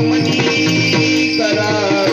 मनी करावी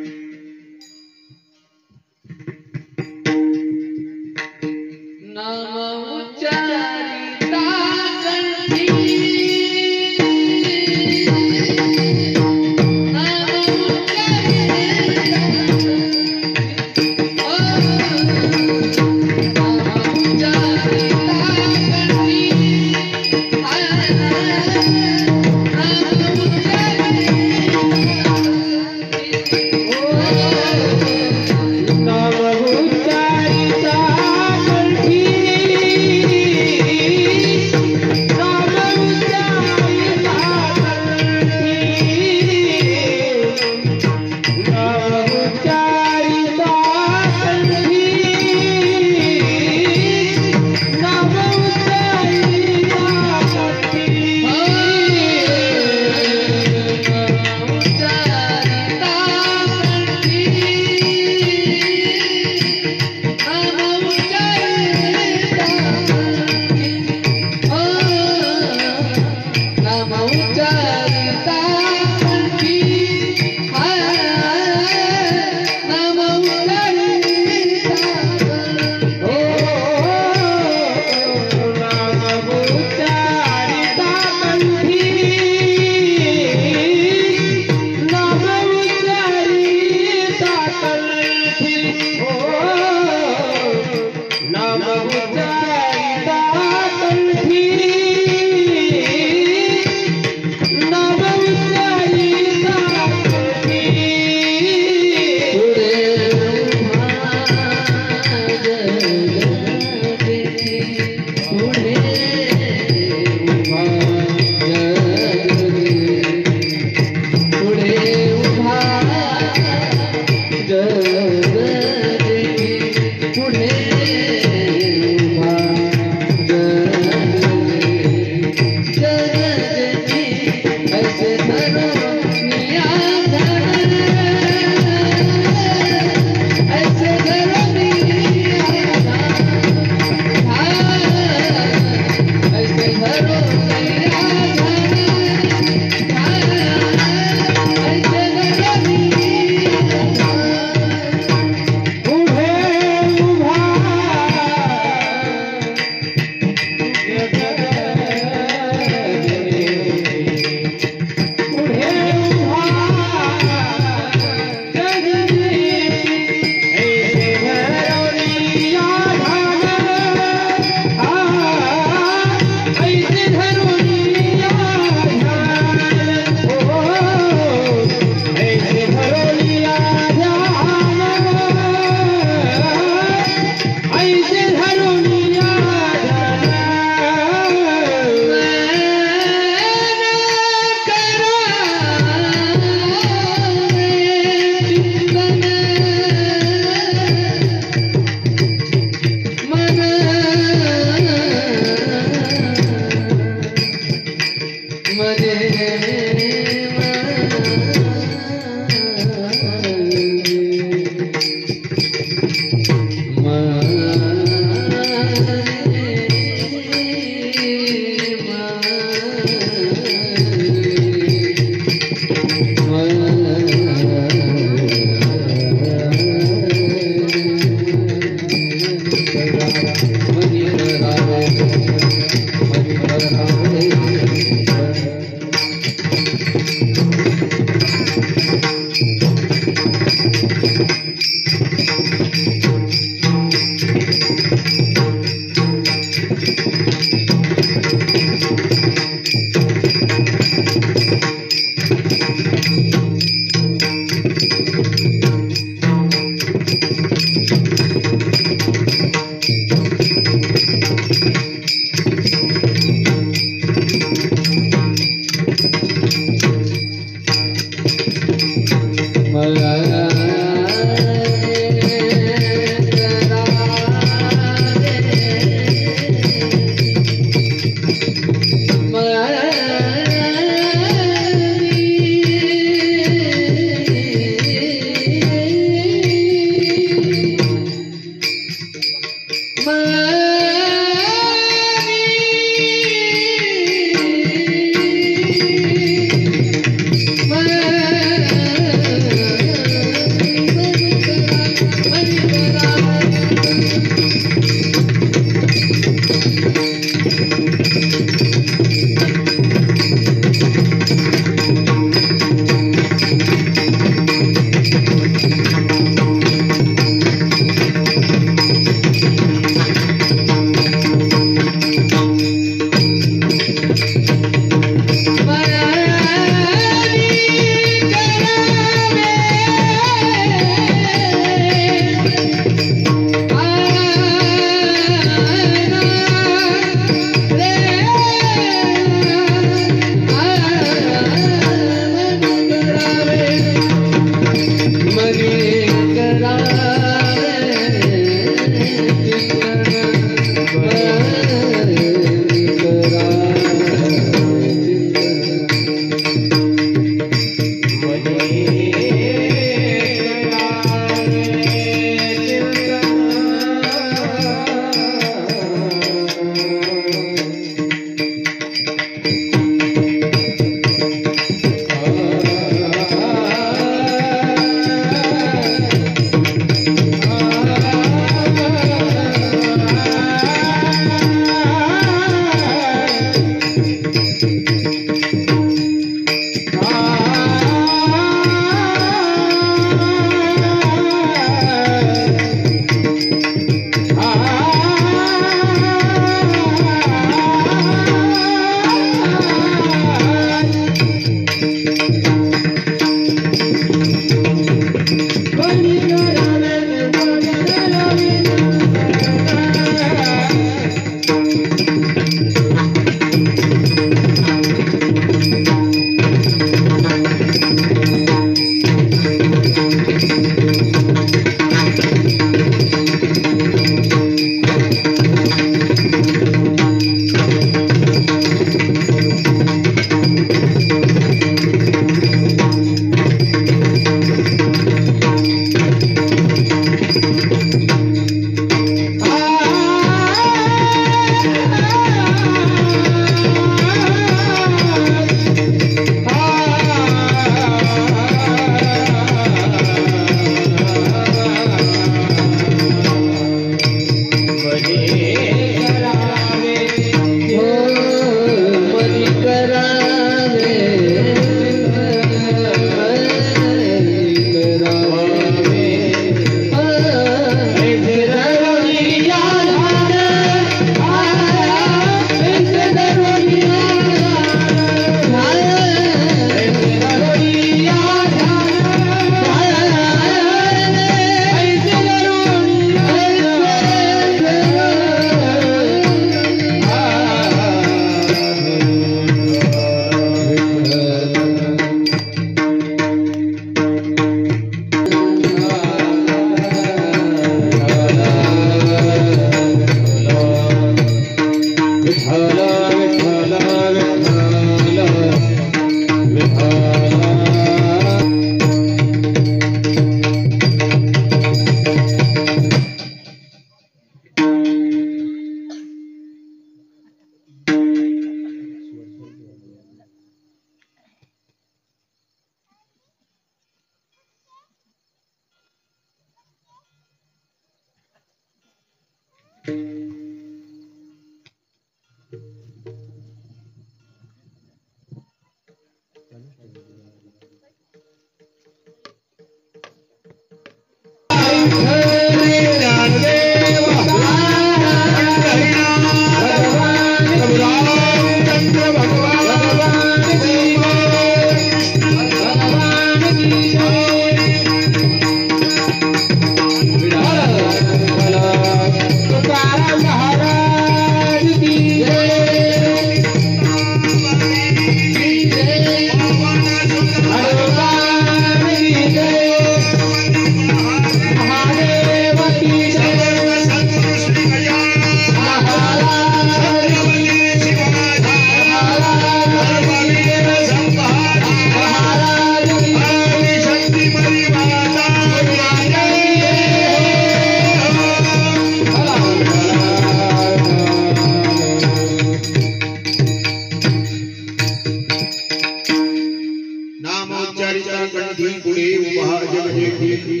जगजेठी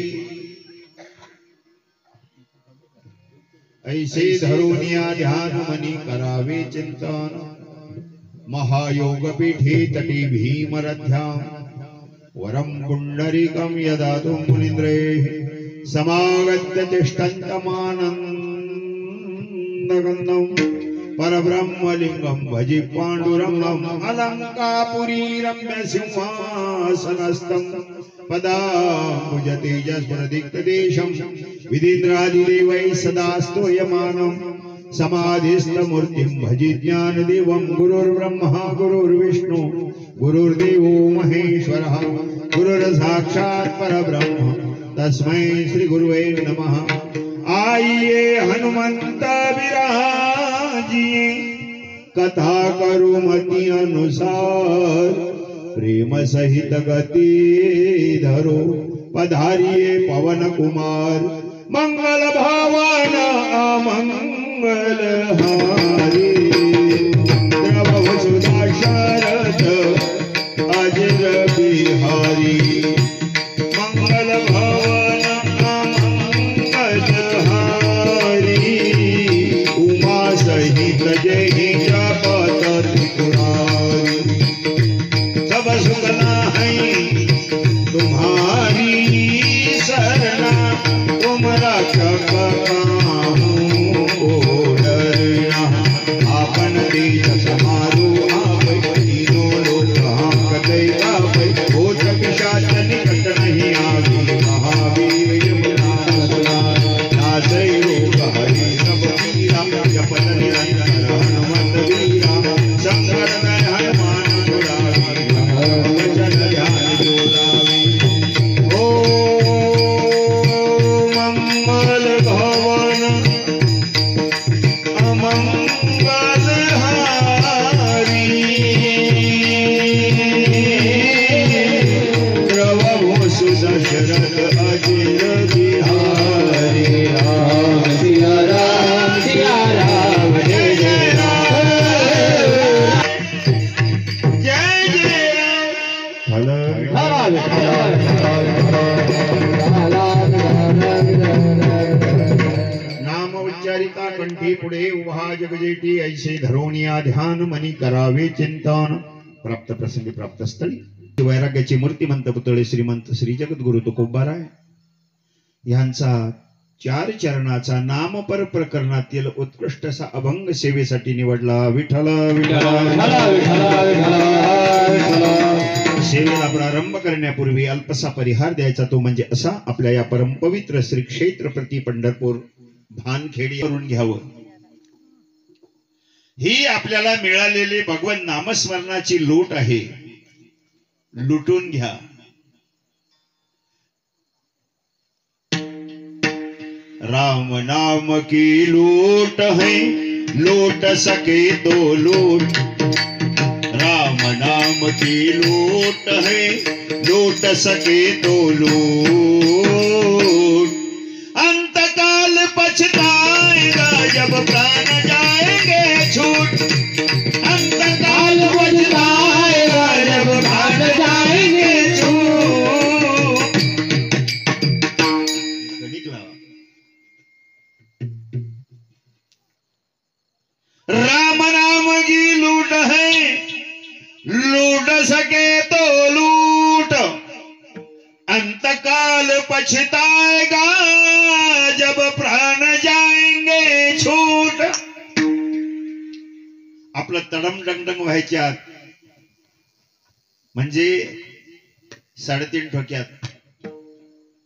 ऐसे धरुनिया ध्यान मनी करावे चिंतन महायोग पीठे तटी भीमरथ्याम वरम पुंडरीकम यदा तुम मुनिंद्रे समागत्य तिष्ठन्तमानन्दगन्धं परब्रह्मलिंगं भजि पाण्डुरंगं अलंकापुरी रम्य सिंहासनस्थं पदाम्बुजतेजस्फुरदिक्तदेशं विधीन्द्रादिदेवैः सदा स्तूयमानं समाधिस्थमूर्तिं भजि ज्ञानदेवं गुरुर्ब्रह्मा गुरुर्विष्णु गुरुर्देवो महेश्वरः गुरुर्साक्षात् परब्रह्म तस्मै श्री गुरुवे नमः। आइए हनुमंत विराजिए कथा करो मति अनुसार प्रेम सहित गति धरो पधारिए पवन कुमार मंगल भावन अमंगल हारी द्रव सुधा शरद अजर बिहारी मंगल भवन अमंगलहारी उमा सहित जय जपत त्रिपुरारी सब सुखना है तुम्हारी शरणा तुम रक्षक काहू को डरना आपन तेज समारो आप तीनों लोक हाँकते गावे भूत पिशाच निकट नहीं आवे महावीर यमुना सुना नासै रोग हरि सब पीरा जपत निरंतर हनुमत वीरा संकट में हनुमान छुड़ावे वचन ध्यान जो लावे। ओ मंगल भवन अमंगल हारी द्रव सुदशरथ अजिर बिहारी राम सिया राम जय जय राम जय जय नाम उच्चारिता कंठी पुढे उभा जगजेठी ऐसे धरोनिया ध्यान मनी करावे चिंतन प्राप्त प्रसंगी प्राप्त स्थळी वैराग्याचे मूर्तिमंत पुतळे श्रीमंत श्री जगद्गुरु तुकोबाराय यांचा 4 चरणाचा नामपर प्रकरणातील उत्कृष्ट असा अभंग सेवेसाठी निवडला विठ्ठल सेवेला प्रारंभ करण्यापूर्वी अल्पसा परिहार द्यायचा तो म्हणजे असा आपल्या या परम पवित्र श्री क्षेत्र प्रति पंढरपूर भानखेडी करून घ्यावं। ही आपल्याला मिळालेली भगवान नामस्मरणाची लूट आहे, लुटून घ्या। राम नाम की लूट है लूट सके तो लूट, राम नाम की लूट है लूट सके तो लूट, अंतकाल पछताएगा जब प्राण जाएंगे छूट, अंतकाल पछताएगा जब प्राण जाएंगे छूट। राम नाम की लूट है लूट सके तो लूट, अंतकाल पछताएगा जब प्राण जाएंगे छूट। आपलं तडम डंगडंग व्हायच्यात म्हणजे 3.5 ठोक्यात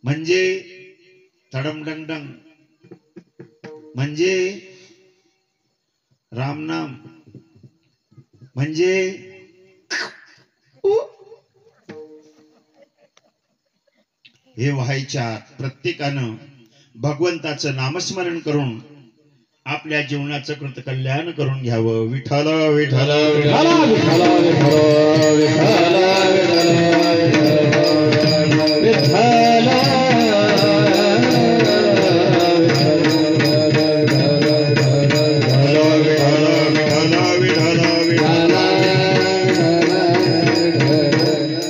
म्हणजे तडम डंगडंग म्हणजे रामनाम म्हणजे हे व्हायच्या प्रत्येकानं भगवंताचं नामस्मरण करून आपल्या जीवनाचं कृत कल्याण करून घ्यावं। विठ्ठल विठ्ठल विठ्ठल विठ्ठल विठ्ठल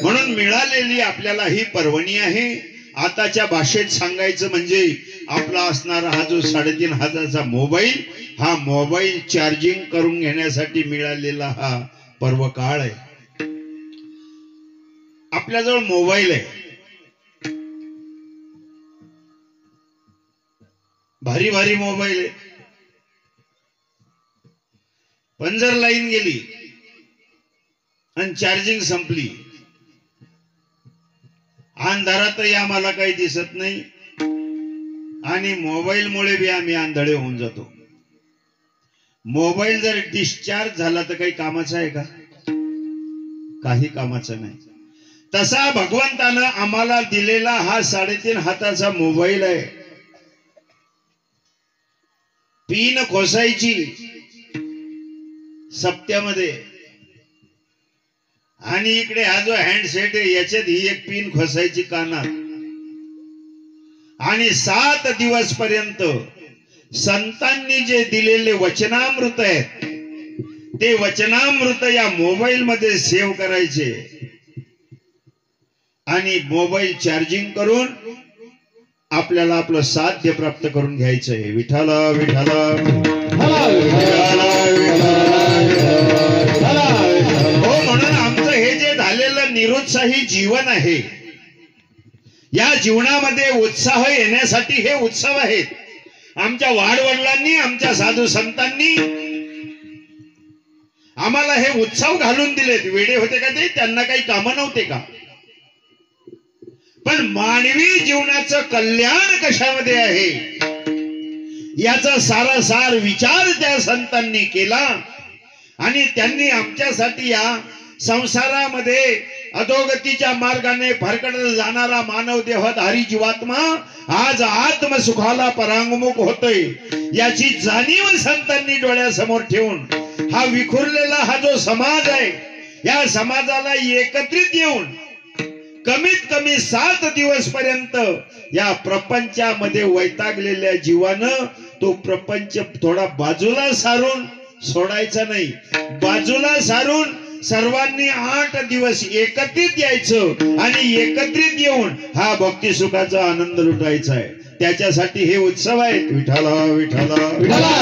म्हणून मिळालेली आपल्याला ही पर्वणी आहे। आताच्या भाषेत सांगायचं म्हणजे आपला असणारा हा जो 3,500चा मोबाईल, हा मोबाईल चार्जिंग करून घेण्यासाठी मिळालेला हा पर्व काळ आहे. आपल्याजवळ मोबाईल आहे, भारी भारी मोबाईल आहे, पण जर लाईन गेली आणि चार्जिंग संपली, अंधारातही आम्हाला काही दिसत नाही आणि मोबाईल मुळे बी आम्ही आंधळे होऊन जातो. मोबाईल जर डिस्चार्ज झाला तर काही कामाचा आहे का? काही कामाचा नाही. तसा भगवंतानं आम्हाला दिलेला हा 3.5 हाताचा मोबाईल आहे. पिन खोसायची सप्त्यामध्ये आणि इकडे हा जो हँडसेट आहे याच्यात ही एक पिन खोसायची कानात आणि 7 दिवस पर्यंत संतांनी जे दिलेले वचनामृत आहेत ते वचनामृत या मोबाईल मध्ये सेव्ह करायचे आणि मोबाईल चार्जिंग करून आपल्याला आपलं साध्य प्राप्त करून घ्यायचंय. विठाला विठाला हो, म्हणून आमचं हे जे झालेलं निरुत्साही जीवन आहे, या जीवनामध्ये उत्साह येण्यासाठी हे उत्सव आहेत. आमच्या वाडवडिलांनी, आमच्या साधू संतांनी आम्हाला हे उत्सव घालून दिलेत. वेडे होते का ते? त्यांना काही कामं नव्हते का? पण मानवी जीवनाचं कल्याण कशामध्ये आहे याचा सारासार विचार त्या संतांनी केला आणि त्यांनी आमच्यासाठी या संसारामध्ये अधोगतीच्या मार्गाने भरकटत जाणारा मानव देहधारी जीवात्मा आज आत्मसुखाला परांगमुख होतोय याची जाणीव संतांनी डोळ्यासमोर ठेवून हा विखुरलेला हा जो समाज आहे, या समाजाला एकत्रित येऊन कमीत कमी 7 दिवस पर्यंत या प्रपंचामध्ये वैतागलेल्या जीवानं तो प्रपंच थोडा बाजूला सारून सोडायचा नाही. बाजूला सारून सर्वांनी 8 दिवस एकत्रित यायचं आणि एकत्रित येऊन हा भक्ती सुखाचा आनंद लुटायचा आहे. त्याच्यासाठी हे उत्सव आहेत. विठाला विठाला विठाला.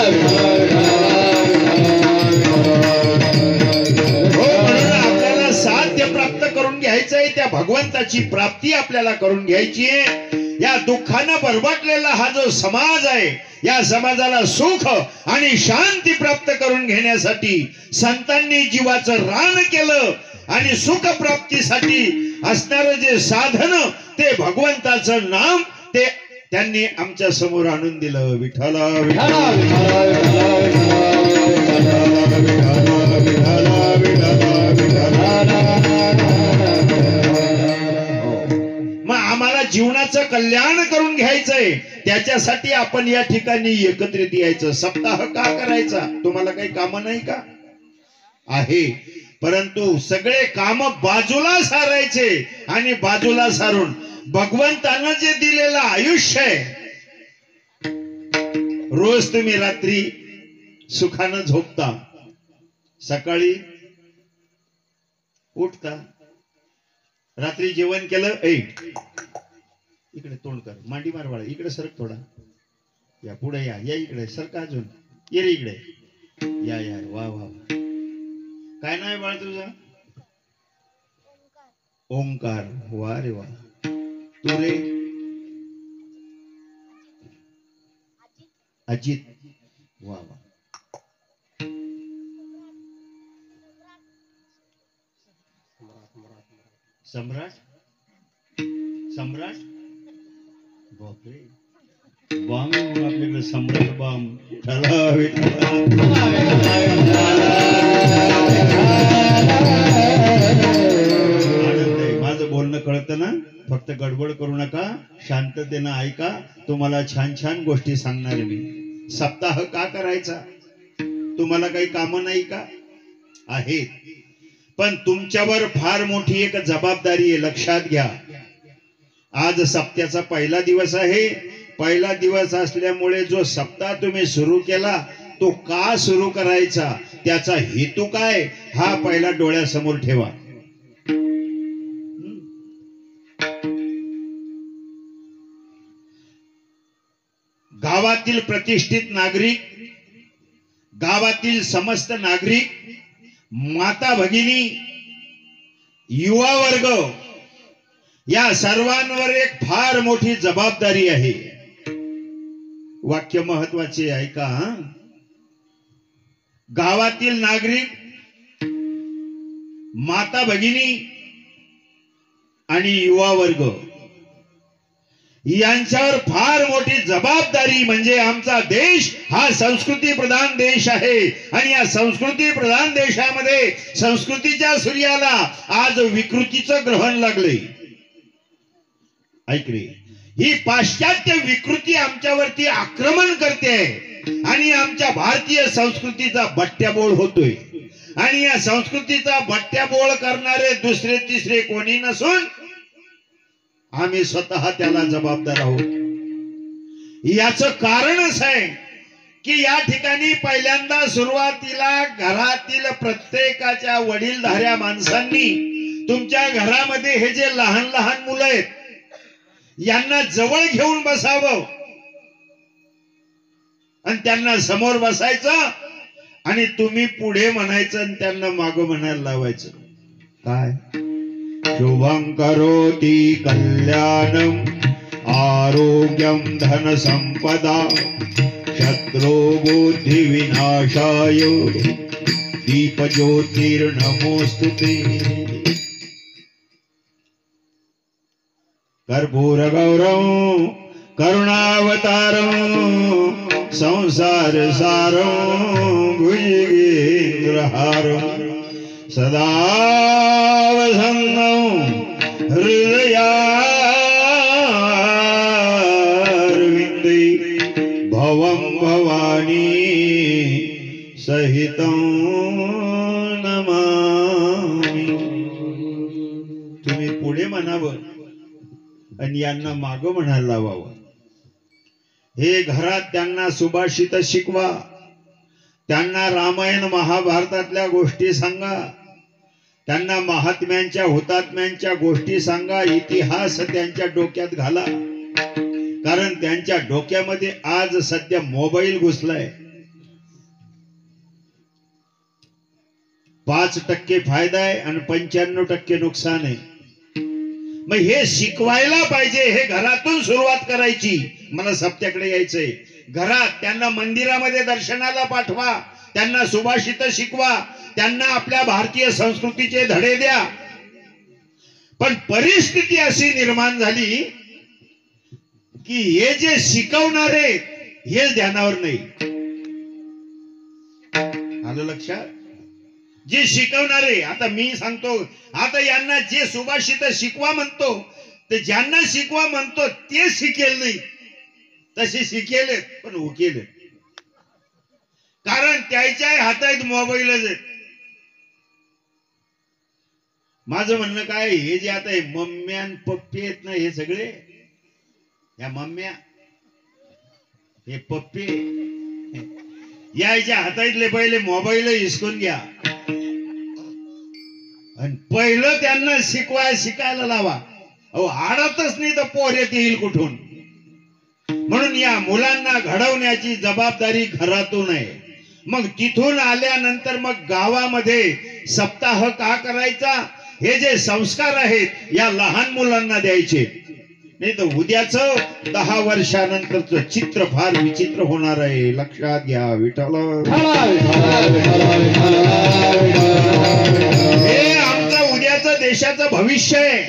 साध्य प्राप्त करून घ्यायचंय, त्या भगवंताची प्राप्ती आपल्याला करून घ्यायची आहे. या दुःखानं बरबटलेला हा जो समाज आहे, या समाजाला सुख आणि शांती प्राप्त करून घेण्यासाठी संतांनी जीवाचं रान केलं आणि सुख प्राप्तीसाठी असणारं जे साधन ते भगवंताचं नाम ते त्यांनी आमच्या समोर आणून दिलं. विठाला विठाला मग आम्हाला जीवनाचं कल्याण करून घ्यायचंय, त्याच्यासाठी आपण या ठिकाणी एकत्रित यायचं. सप्ताह का करायचा? तुम्हाला काही काम नाही का? आहे, परंतु सगळे काम बाजूला सारायचे आणि बाजूला सारून भगवंतानं जे दिलेलं आयुष्य आहे, रोज तुम्ही रात्री सुखानं झोपता, सकाळी उठता, रात्री जेवण केलं, इकडे तोंड कर, मांडी मार बाळा, इकडे सरक थोडा, या पुढे या, या इकडे सरका, अजून ये रे इकडे, या या, वा वा. काय नाव आहे बाळा तुझं? ओंकार. वा रे वा. तू रे? अजित. वा वा. सम्राट. सम्राट. बापरे, बॉम्ब आहे म्हणून आपल्याकडे सम्राट बॉम्ब. आनंद आहे. माझं बोलणं कळतं ना? फक्त गडबड करू नका, शांततेनं ऐका. तुम्हाला छान छान गोष्टी सांगणार मी. सप्ताह का करायचा? तुम्हाला काही कामं नाही का? आहेत, पण तुमच्यावर फार मोठी एक जबाबदारी आहे. लक्षात घ्या, आज सप्त्याचा पहिला दिवस आहे. पहिला दिवस असल्यामुळे जो सप्ताह तुम्ही सुरू केला तो का सुरू करायचा, त्याचा हेतू काय, हा पहिला डोळ्यासमोर ठेवा. गावातील प्रतिष्ठित नागरिक, गावातील समस्त नागरिक, माता भगिनी, युवा वर्ग या सर्वांवर एक फार मोठी जबाबदारी आहे. वाक्य महत्वाचे ऐका. गावातील नागरिक, माता भगिनी आणि युवा वर्ग यांच्यावर फार मोठी जबाबदारी. म्हणजे आमचा देश हा संस्कृती प्रधान देश आहे आणि या संस्कृती प्रधान देशामध्ये संस्कृतीच्या सूर्याला आज विकृतीचं ग्रहण लागले. ऐकले, ही पाश्चात्य विकृती आमच्यावरती आक्रमण करते आणि आमच्या भारतीय संस्कृतीचा बट्ट्याबोळ होतोय. आणि या संस्कृतीचा बट्ट्याबोळ करणारे दुसरे तिसरे कोणी नसून आम्ही स्वतः त्याला जबाबदार आहोत. याचं कारणच आहे की या ठिकाणी पहिल्यांदा सुरुवातीला घरातील प्रत्येकाच्या वडीलधाऱ्या माणसांनी तुमच्या घरामध्ये हे जे लहान लहान मुलं आहेत यांना जवळ घेऊन बसावं आणि त्यांना समोर बसायचं आणि तुम्ही पुढे म्हणायचं आणि त्यांना मागं म्हणायला लावायचं. काय? शुभं करोति कल्याणं आरोग्यं धन संपदा शत्रो बुद्धि विनाशाय दीप ज्योतिर्नमोस्तुते. कर्पूर गौरवं करुणावतारं संसार सारं भुजगेन्द्रहारं सदा वसन्नं हृदयारविन्दे भवं भवानी सहितं नमामि. तुम्ही पुढे म्हणावं आणि यांना मागं म्हणायला लावावं. हे घरात त्यांना सुभाषित शिकवा, त्यांना रामायण महाभारतातल्या गोष्टी सांगा, त्यांना महात्म्यांच्या हुतात्म्यांच्या गोष्टी सांगा, इतिहास त्यांच्या डोक्यात घाला. कारण त्यांच्या डोक्यामध्ये आज सध्या मोबाईल घुसलाय. 5% फायदा आहे आणि 95% नुकसान आहे. मग हे शिकवायला पाहिजे. हे घरातून सुरुवात करायची. मला सप्त्याकडे यायचंय. घरात त्यांना मंदिरामध्ये दर्शनाला पाठवा, त्यांना सुभाषित शिकवा, त्यांना आपल्या भारतीय संस्कृतीचे धडे द्या. पण परिस्थिती अशी निर्माण झाली की हे जे शिकवणारे हेच ध्यानावर नाही. आलं लक्षात? जे शिकवणारे, आता मी सांगतो, आता यांना जे सुभाषित शिकवा म्हणतो ते ज्यांना शिकवा म्हणतो ते शिकेल नाही. तसे शिकेल पण उकेल. कारण त्याच्या हातात मोबाईलच आहे. माझं म्हणणं काय, हे जे आता मम्म्या पप्पी आहेत ना, हे सगळे या मम्म्या हे पप्पी याच्या हातातले पहिले मोबाईल हिसकून घ्या आणि पहिलं त्यांना शिकायला लावा. अहो आडतच नाही तर पोऱ्यात येईल कुठून. म्हणून या मुलांना घडवण्याची जबाबदारी घरातून आहे. मग तिथून आल्यानंतर मग गावामध्ये सप्ताह का करायचा, हे जे संस्कार आहेत या लहान मुलांना द्यायचे. नाही तर उद्याच 10 वर्षानंतरच चित्र फार विचित्र होणार आहे. लक्षात घ्या. विठ्ठल हे आमचं उद्याचं देशाचं भविष्य आहे.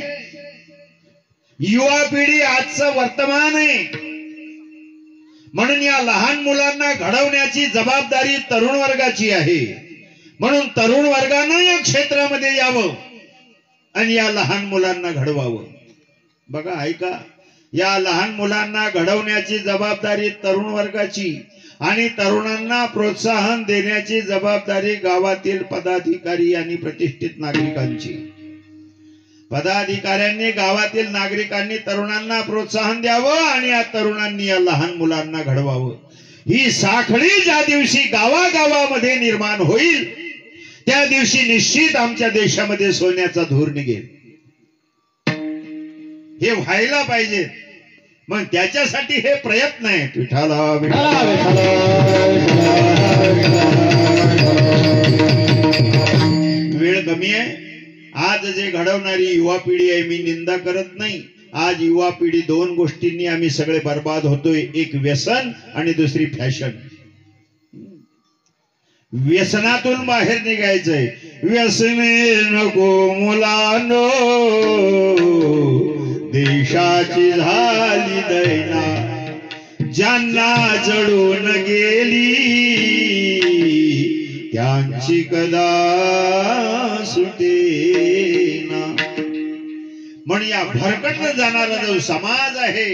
युवा पिढी आजचं वर्तमान आहे. म्हणून या लहान मुलांना घडवण्याची जबाबदारी तरुण वर्गाची आहे. म्हणून तरुण वर्गानं या क्षेत्रामध्ये यावं आणि या लहान मुलांना घडवावं. बघा, ऐका, या लहान मुलांना घडवण्याची जबाबदारी तरुण वर्गाची आणि तरुणांना प्रोत्साहन देण्याची जबाबदारी गावातील पदाधिकारी आणि प्रतिष्ठित नागरिकांची. पदाधिकाऱ्यांनी गावातील नागरिकांनी तरुणांना प्रोत्साहन द्यावं आणि या तरुणांनी या लहान मुलांना घडवावं. ही साखळी ज्या दिवशी गावागावामध्ये निर्माण होईल त्या दिवशी निश्चित आमच्या देशामध्ये सोन्याचा धूर निघेल. हे व्हायला पाहिजे. मग त्याच्यासाठी हे प्रयत्न आहे. विठाला वेळ कमी आहे. आज जे घडवणारी युवा पिढी आहे, मी निंदा करत नाही. आज युवा पिढी दोन गोष्टींनी आम्ही सगळे बर्बाद होतोय. एक व्यसन आणि दुसरी फॅशन. व्यसनातून बाहेर निघायचंय. व्यसने नको मुलांनो, देशाची झाली दैना, ज्यांना जळून गेली त्यांची कदा सुटेना. म्हणून या भरकटत जाणारा जो समाज आहे,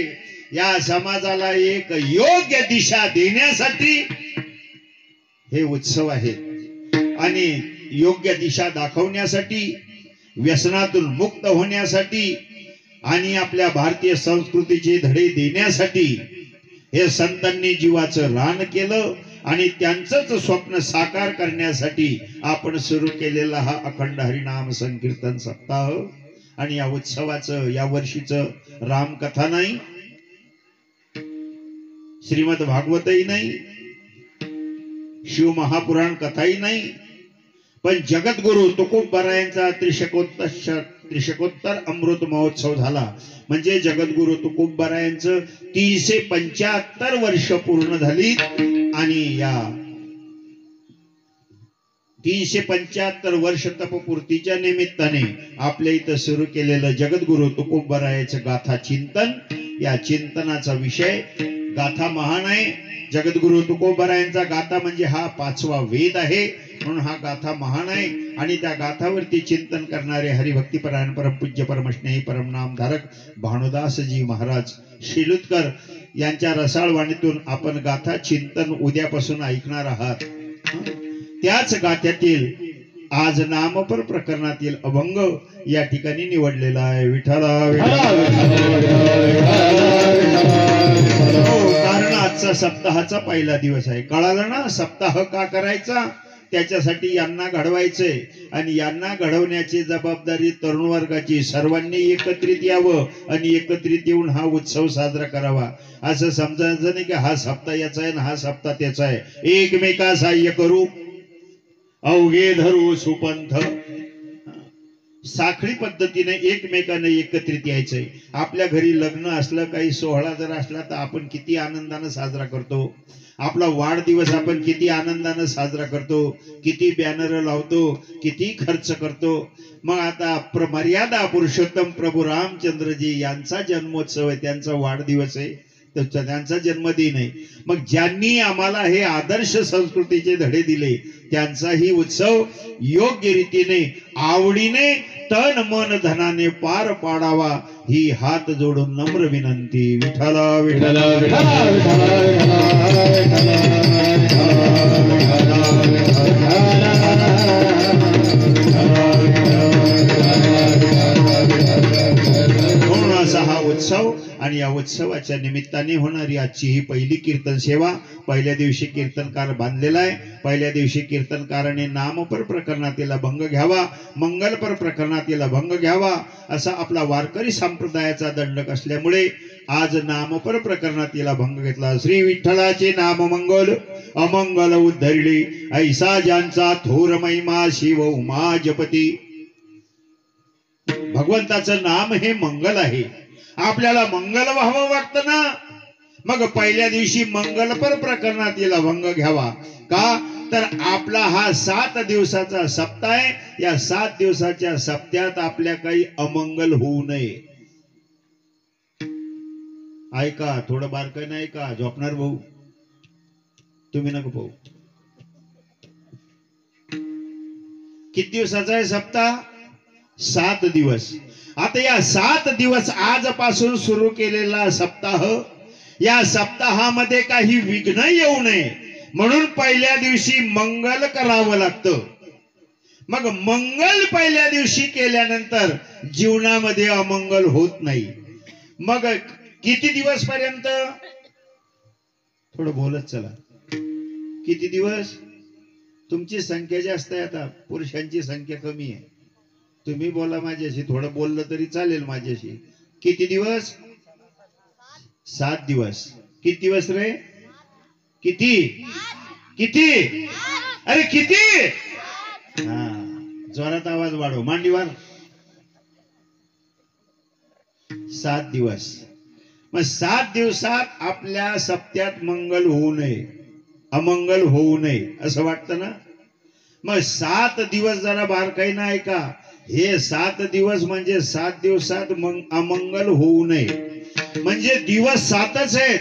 या समाजाला एक योग्य दिशा देण्यासाठी हे उत्सव आहेत. आणि योग्य दिशा दाखवण्यासाठी, व्यसनातून मुक्त होण्यासाठी आणि आपल्या भारतीय संस्कृतीचे धडे देण्यासाठी हे संतांनी जीवाचं रान केलं. आणि त्यांचंच स्वप्न साकार करण्यासाठी आपण सुरू केलेला हा अखंड हरिनाम संकीर्तन सप्ताह. आणि या उत्सवाचं, या वर्षीचं रामकथा नाही, श्रीमद भागवतही नाही, शिव महापुराण कथाही नाही, पण जगद्गुरु तुकोबरायांचा त्रिशकोत्तर अमृत महोत्सव झाला. म्हणजे जगद्गुरु तुकोबरायांचं 375 वर्ष पूर्ण झाली. आणि या 375 वर्ष तपपूर्तीच्या निमित्ताने आपल्या इथं सुरू केलेलं जगद्गुरु तुकोबरायाचं गाथा चिंतन. या चिंतनाचा विषय गाथा महान आहे. जगद्गुरु तुकोबरायांचा गाथा म्हणजे हा 5वा वेद आहे, म्हणून हा गाथा महान आहे. आणि त्या गाथावरती चिंतन करणारे हरिभक्तीपरायण परमपूज्य परमस्नेही परमनामधारक भानुदासजी महाराज शिलुतकर यांच्या रसाळ वाणीतून आपण गाथा चिंतन उद्यापासून ऐकणार आहात. त्याच गाथ्यातील आज नामपर प्रकरणातील अभंग या ठिकाणी निवडलेला आहे. विठ्ठला कारण आजचा सप्ताहाचा पहिला दिवस आहे. कळालं ना सप्ताह का करायचा? त्याच्यासाठी यांना घडवायचंय. आणि यांना घडवण्याची जबाबदारी तरुण वर्गाची. सर्वांनी एकत्रित यावं आणि एकत्रित येऊन हा उत्सव साजरा करावा. असं समजायचं नाही की हा सप्ताह याचा आहे ना हा सप्ताह त्याचा आहे. एकमेका सहाय्य करू, अवघे धरू सुपंथ. साखळी पद्धतीने एकमेकाने एकत्रित यायचंय. आपल्या घरी लग्न असलं, काही सोहळा जर असला तर आपण किती आनंदानं साजरा करतो. आपला वाढदिवस आपण किती आनंदानं साजरा करतो, किती बॅनर लावतो, किती खर्च करतो. मग आता मर्यादा पुरुषोत्तम प्रभू रामचंद्रजी यांचा जन्मोत्सव आहे, त्यांचा वाढदिवस आहे, त्यांचा जन्मदिन आहे. मग ज्यांनी आम्हाला हे आदर्श संस्कृतीचे धडे दिले त्यांचाही उत्सव योग्य रीतीने, आवडीने, तन मन धनाने पार पाडावा ही हात जोडून नम्र विनंती. विठ्ठला विठ्ठला विठ्ठला म्हणून असा हा उत्सव. आणि या उत्सवाच्या निमित्ताने होणारी आजची ही पहिली कीर्तन सेवा. पहिल्या दिवशी कीर्तनकार बांधलेला आहे. पहिल्या दिवशी कीर्तनकाराने नामपर प्रकरणातील अभंग घ्यावा, मंगलपर प्रकरणातील अभंग घ्यावा, असा आपला वारकरी संप्रदायाचा दंडक असल्यामुळे आज नामपर प्रकरणातील अभंग घेतला. श्री विठ्ठलाचे नाम मंगल अमंगल उद्धरिले, ऐसा ज्यांचा थोर महिमा शिव उमा जपती. भगवंताचं नाम हे मंगल आहे. आपल्याला मंगल व्हावं वाटतं ना, मग पहिल्या दिवशी मंगलपर प्रकरणातील अभंग घ्यावा. का तर आपला हा 7 दिवसाचा सप्ताह आहे. या 7 दिवसाच्या सप्त्यात आपल्या काही अमंगल होऊ नये. ऐका, थोडं बारकाईने ऐका. झोपणार भाऊ, तुम्ही नको भाऊ. किती दिवसाचा आहे सप्ताह? 7 दिवस. आता या 7 दिवस आजपासून सुरू केलेला सप्ताह, या सप्ताहामध्ये काही विघ्न येऊ नये म्हणून पहिल्या दिवशी मंगल करावं लागतं. मग मंगल पहिल्या दिवशी केल्यानंतर जीवनामध्ये अमंगल होत नाही. मग किती दिवस पर्यंत? थोडं बोलत चला. किती दिवस? तुमची संख्या जास्त आहे, आता पुरुषांची संख्या कमी आहे. तुम्ही बोला माझ्याशी, थोडं बोललं तरी चालेल माझ्याशी. किती दिवस? 7 दिवस. किती दिवस रे? किती किती? अरे किती? हा, जोरात आवाज वाढव. मांडीवर. 7 दिवस. मग 7 दिवसात आपल्या सप्त्यात मंगल होऊ नये, अमंगल होऊ नये असं वाटतं ना. मग 7 दिवस जरा बारकाईनं ऐका. हे 7 दिवस म्हणजे 7 दिवसात अमंगल होऊ नये, म्हणजे दिवस 7च आहेत.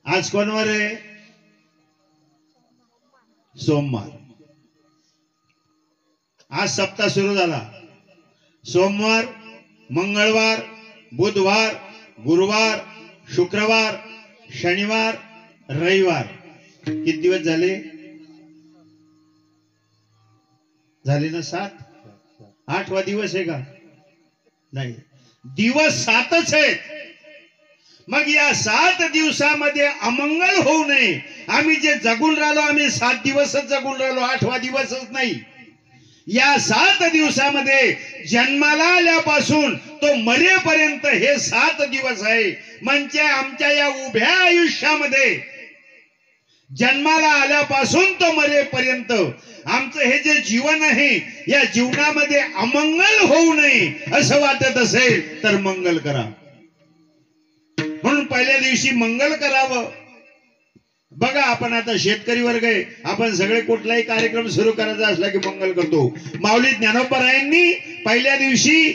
आज कोणवार आहे? सोमवार. आज सप्ताह सुरू झाला. सोमवार, मंगळवार, बुधवार, गुरुवार, शुक्रवार, शनिवार, रविवार. किती दिवस झाले? झाले ना 7. 8वा दिवस आहे का? नाही, दिवस 7च आहेत. मग या 7 दिवसामध्ये अमंगल होऊ नये. आम्ही जे जगून राहिलो, आम्ही 7 दिवसच जगून राहिलो, 8वा दिवसच नाही. या 7 दिवसामध्ये जन्माला आल्यापासून तो मरेपर्यंत हे 7 दिवस आहे. म्हणजे आमच्या या उभ्या आयुष्यामध्ये जन्माला आल्यापासून तो मरेपर्यंत आमचं हे जे जीवन आहे, या जीवनामध्ये अमंगल होऊ नये असं वाटत असेल तर मंगल करा. म्हणून पहिल्या दिवशी मंगल करावं. बघा, आपण आता शेतकरी वर्ग आहे, आपण सगळे कुठलाही कार्यक्रम सुरू करायचा असला की मंगल करतो. माऊली ज्ञानोबरायांनी पहिल्या दिवशी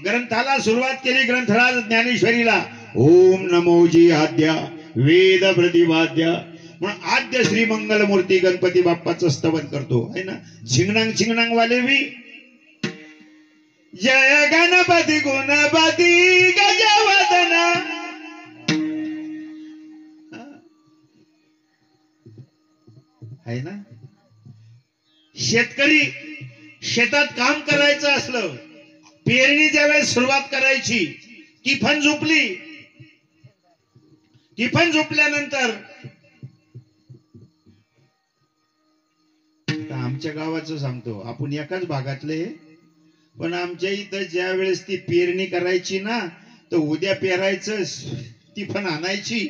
ग्रंथाला सुरुवात केली. ग्रंथराज ज्ञानेश्वरीला ओम नमोजी आद्या वेद प्रतिपाद्या म्हणून आद्य श्री मंगल मूर्ती गणपती बाप्पाचं स्तवन करतो है ना. झिंगणांग झिंगणांग वाले भी जय गणपती गुणपती गजवदना. आहे ना. शेतकरी शेतात काम करायचं असलं, पेरणी ज्यावेळेस सुरुवात करायची, टिफन झोपली. टिफन झोपल्यानंतर आमच्या गावाचं सांगतो, आपण एकाच भागातले, पण आमच्या इथं ज्या वेळेस ती पेरणी करायची ना, तर उद्या पेरायचं, टिफन आणायची,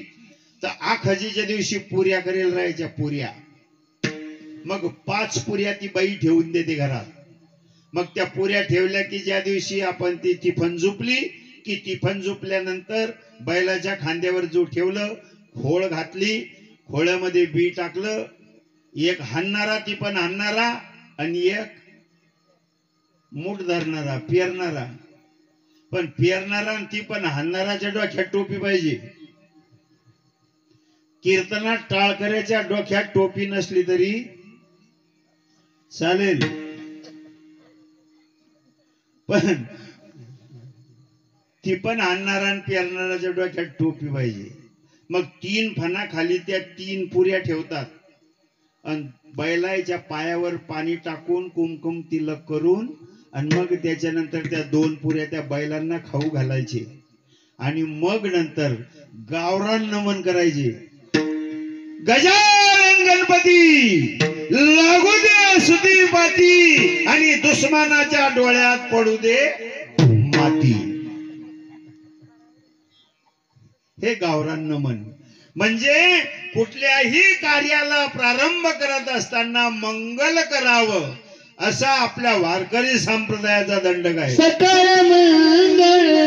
तर आखजीच्या दिवशी पुऱ्या करेल राहायच्या पुऱ्या. मग 5 पुऱ्या ती बाई ठेवून देते घरात. मग त्या पुऱ्या ठेवल्या की ज्या दिवशी आपण ती टिफन झोपली की टिफन झोपल्यानंतर बैलाच्या खांद्यावर जो ठेवलं, खोळ घातली, खोळ्यामध्ये बी टाकलं, एक हाणणारा टिफन हाणणारा आणि एक मूठ धरणारा पेरणारा. पण पेरणारा आणि टिफन हाणणाराच्या डोक्यात टोपी पाहिजे. कीर्तनात टाळकऱ्याच्या डोक्यात टोपी नसली तरी चालेल, पण टिफन आणणारा आणि पेरणाराच्या डोक्यात टोपी पाहिजे. मग 3 फणाखाली त्या 3 पुऱ्या ठेवतात आणि बैलाच्या पायावर पाणी टाकून कुमकुम तिलक करून आणि मग त्याच्यानंतर त्या 2 पुऱ्या त्या बैलांना खाऊ घालायचे आणि मग नंतर गावरान नमन करायचे. गजानन गणपती लागू दे सुदीपाती आणि दुश्मनाच्या डोळ्यात पडू दे माती. हे गावरान नमन. म्हणजे कुठल्याही कार्याला प्रारंभ करत असताना मंगल करावं असा आपल्या वारकरी संप्रदायाचा दंडक आहे. सकळ मंगळ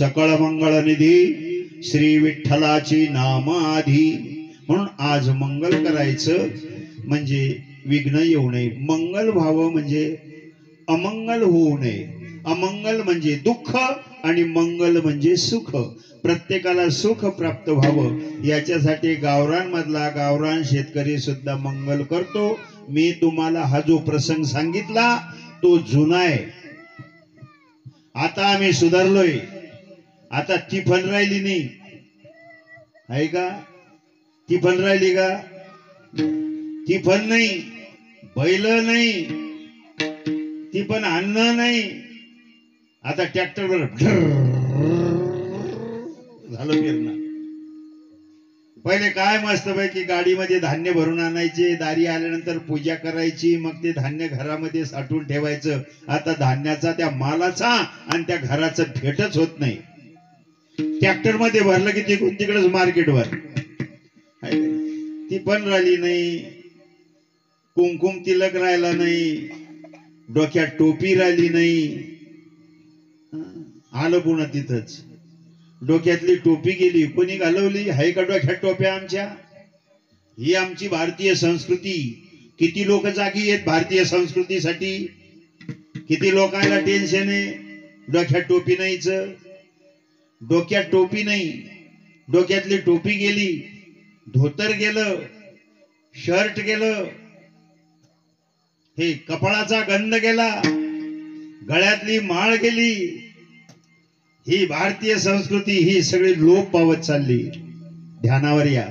सकळ मंगळ निधी श्री विठ्ठलाची नाम आधी. म्हणून आज मंगल करायचं म्हणजे विघ्न येऊ नये, मंगल व्हावं म्हणजे अमंगल होऊ नये. अमंगल म्हणजे दुःख आणि मंगल म्हणजे सुख. प्रत्येकाला सुख प्राप्त व्हावं याच्यासाठी गावरान मधला गावरान शेतकरी सुद्धा मंगल करतो. मी तुम्हाला हा जो प्रसंग सांगितला तो जुना आहे. आता आम्ही सुधारलोय. आता ती पण राहिली नाही आहे का? ती पण राहिली का? ती पण नाही, बैल नाही, ती पण अन्न नाही. आता ट्रॅक्टरवर झालं फिरणं. पहिले काय मस्त पैकी गाडीमध्ये धान्य भरून आणायचे, दारी आल्यानंतर पूजा करायची, मग ते धान्य घरामध्ये साठवून ठेवायचं. आता धान्याचा त्या मालाचा आणि त्या घराचं भेटच होत नाही. ट्रॅक्टर मध्ये भरलं की तिकडेच मार्केटवर. ती पण राहिली नाही, कुंकुम तिलक राहिला नाही, डोक्यात टोपी राहिली नाही. आलं पुन्हा तिथंच. डोक्यातली टोपी गेली, कोणी घालवली? हाय का डोक्यात टोप्या आमच्या? ही आमची भारतीय संस्कृती. किती लोक जागी आहेत भारतीय संस्कृतीसाठी? किती लोकांना टेन्शन आहे? डोक्यात टोपी नाहीच. डोक्यात टोपी नाही, डोक्यातली टोपी गेली, धोतर गेलं, शर्ट गेलं, हे कपाळाचा गंध गेला, गळ्यातली माळ गेली. ही भारतीय संस्कृती ही सगळी लोप पावत चालली. ध्यानावर या.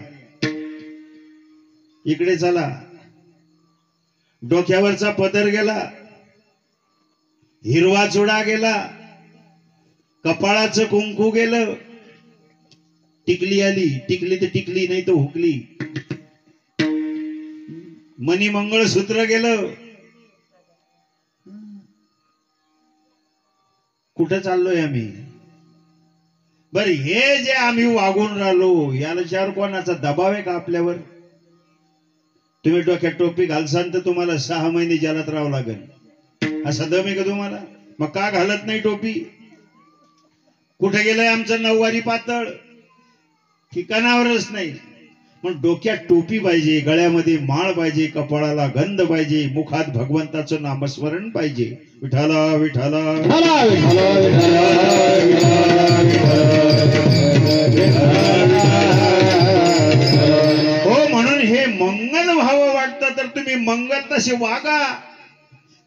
इकडे चला. डोक्यावरचा पदर गेला, हिरवा चुडा गेला, कपाळाचं कुंकू गेलं, टिकली आली. टिकली तर टिकली, नाही तर हुकली. मनी मंगळसूत्र गेलं. कुठं चाललोय आम्ही? बर, हे जे आम्ही वागून राहिलो याला चार कोणाचा दबाव आहे का आपल्यावर? तुम्ही डोक्यात टोपी घालसाल तर तुम्हाला 6 महिने जलात राहावं लागेल. असा दम आहे का तुम्हाला? मग का घालत नाही टोपी? कुठे गेलंय आमचं नऊवारी पातळ? ठिकाणावरच नाही. पण डोक्यात टोपी पाहिजे, गळ्यामध्ये माळ पाहिजे, कपाळाला गंध पाहिजे, मुखात भगवंताचं नामस्मरण पाहिजे. विठाला विठाला हो. म्हणून हे मंगल व्हावं वाटतं तर तुम्ही मंगल तसे वागा.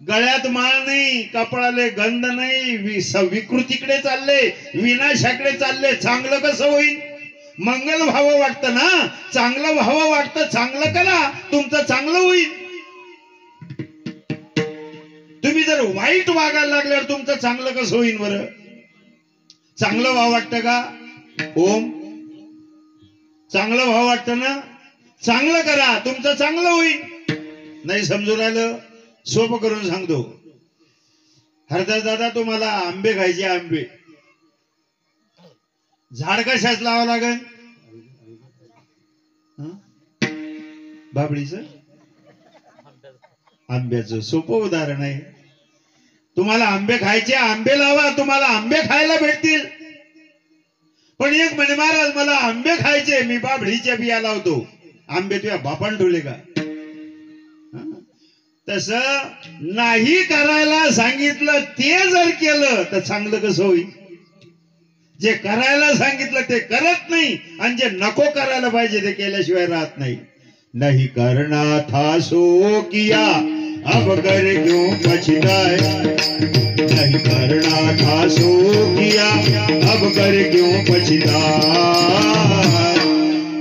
गळ्यात माळ नाही, कपाळाले गंध नाही, विकृतीकडे चालले, विनाशाकडे चालले. चांगलं कसं होईल? मंगल व्हावं वाटतं ना, चांगलं व्हावं वाटतं, चांगलं करा, तुमचं चांगलं होईल. तुम्ही जर वाईट वागायला लागल्यावर तुमचं चांगलं कसं होईल बरं? चांगलं व्हावं वाटतं का? ओम, चांगलं व्हावं वाटतं ना? चांगलं करा, तुमचं चांगलं होईल. नाही समजून राहिलं? सोपं करून सांगतो. हरदास दादा, तुम्हाला आंबे खायचे. आंबे झाड कशाच लावावं लागेल? बाबळीच आंब्याचं सोपं उदाहरण आहे. तुम्हाला आंबे खायचे, आंबे लावा, तुम्हाला आंबे खायला भेटतील. पण एक म्हणे, महाराज मला आंबे खायचे, मी बाबळीच्या बिया लावतो. आंबे तुझ्या बापान ठेवले का? तसं नाही करायला सांगितलं ते जर केलं तर चांगलं कसं होईल? जे करायला सांगितलं ते करत नाही आणि जे नको करायला पाहिजे ते केल्याशिवाय राहत नाही. नहीं करना था सो किया, अब कर क्यों पछताए? नहीं करना था सो किया, अब कर क्यों पछताए?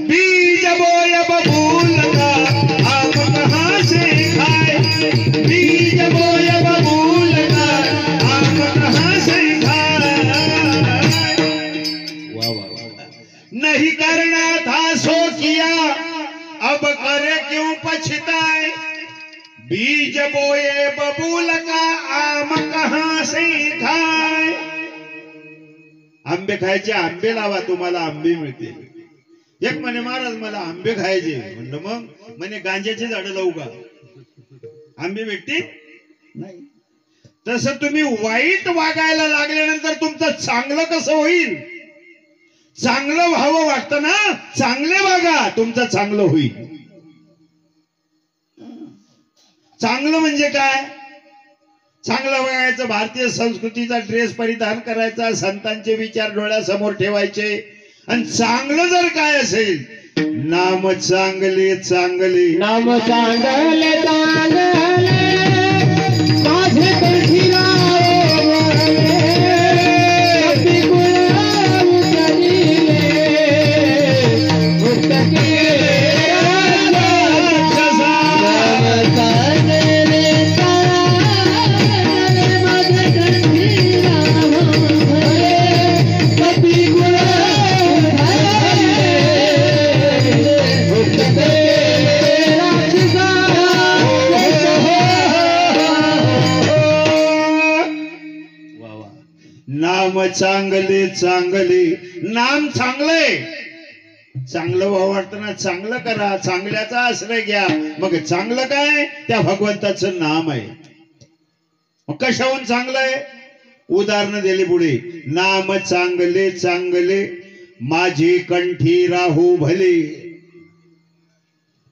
बीज बोया बबूल का आम कहाँ से खाए? बीज बोया बबूल का आम कहाँ से खाए? वाह वाह वाह. नहीं करना था सो किया, अब करे क्यों पछताए? बीज बोए बबूल का आम कहाँ से खाए? आंबे खायचे, आंबे लावा, तुम्हाला आंबे मिळतील. एक म्हणे, महाराज मला आंबे खायचे. म्हणलं मग? म्हणे गांजाची झाडं लावू का? आंबे भेटतील नाही. तसं तुम्ही वाईट वागायला लागल्यानंतर तुमचं चांगलं कसं होईल? चांगलं व्हावं वाटतं ना, चांगले वागा, तुमचं चांगलं होईल. चांगलं म्हणजे काय? चांगलं वागायचं, भारतीय संस्कृतीचा ड्रेस परिधान करायचा, संतांचे विचार डोळ्यासमोर ठेवायचे. आणि चांगलं जर काय असेल, नाम चांगले चांगले, नाम चांगले चांगले माझे कंठी नाम चांगले चांगले, नाम चांगले, चांगलं व्हावं वाटतं ना, चांगलं करा, चांगल्याचा आश्रय घ्या. मग चांगलं काय? त्या भगवंताचं नाम आहे. मग कशाहून चांगलं आहे? उदाहरण दिली पुढे. नाम चांगले चांगले माझी कंठी राहू भले.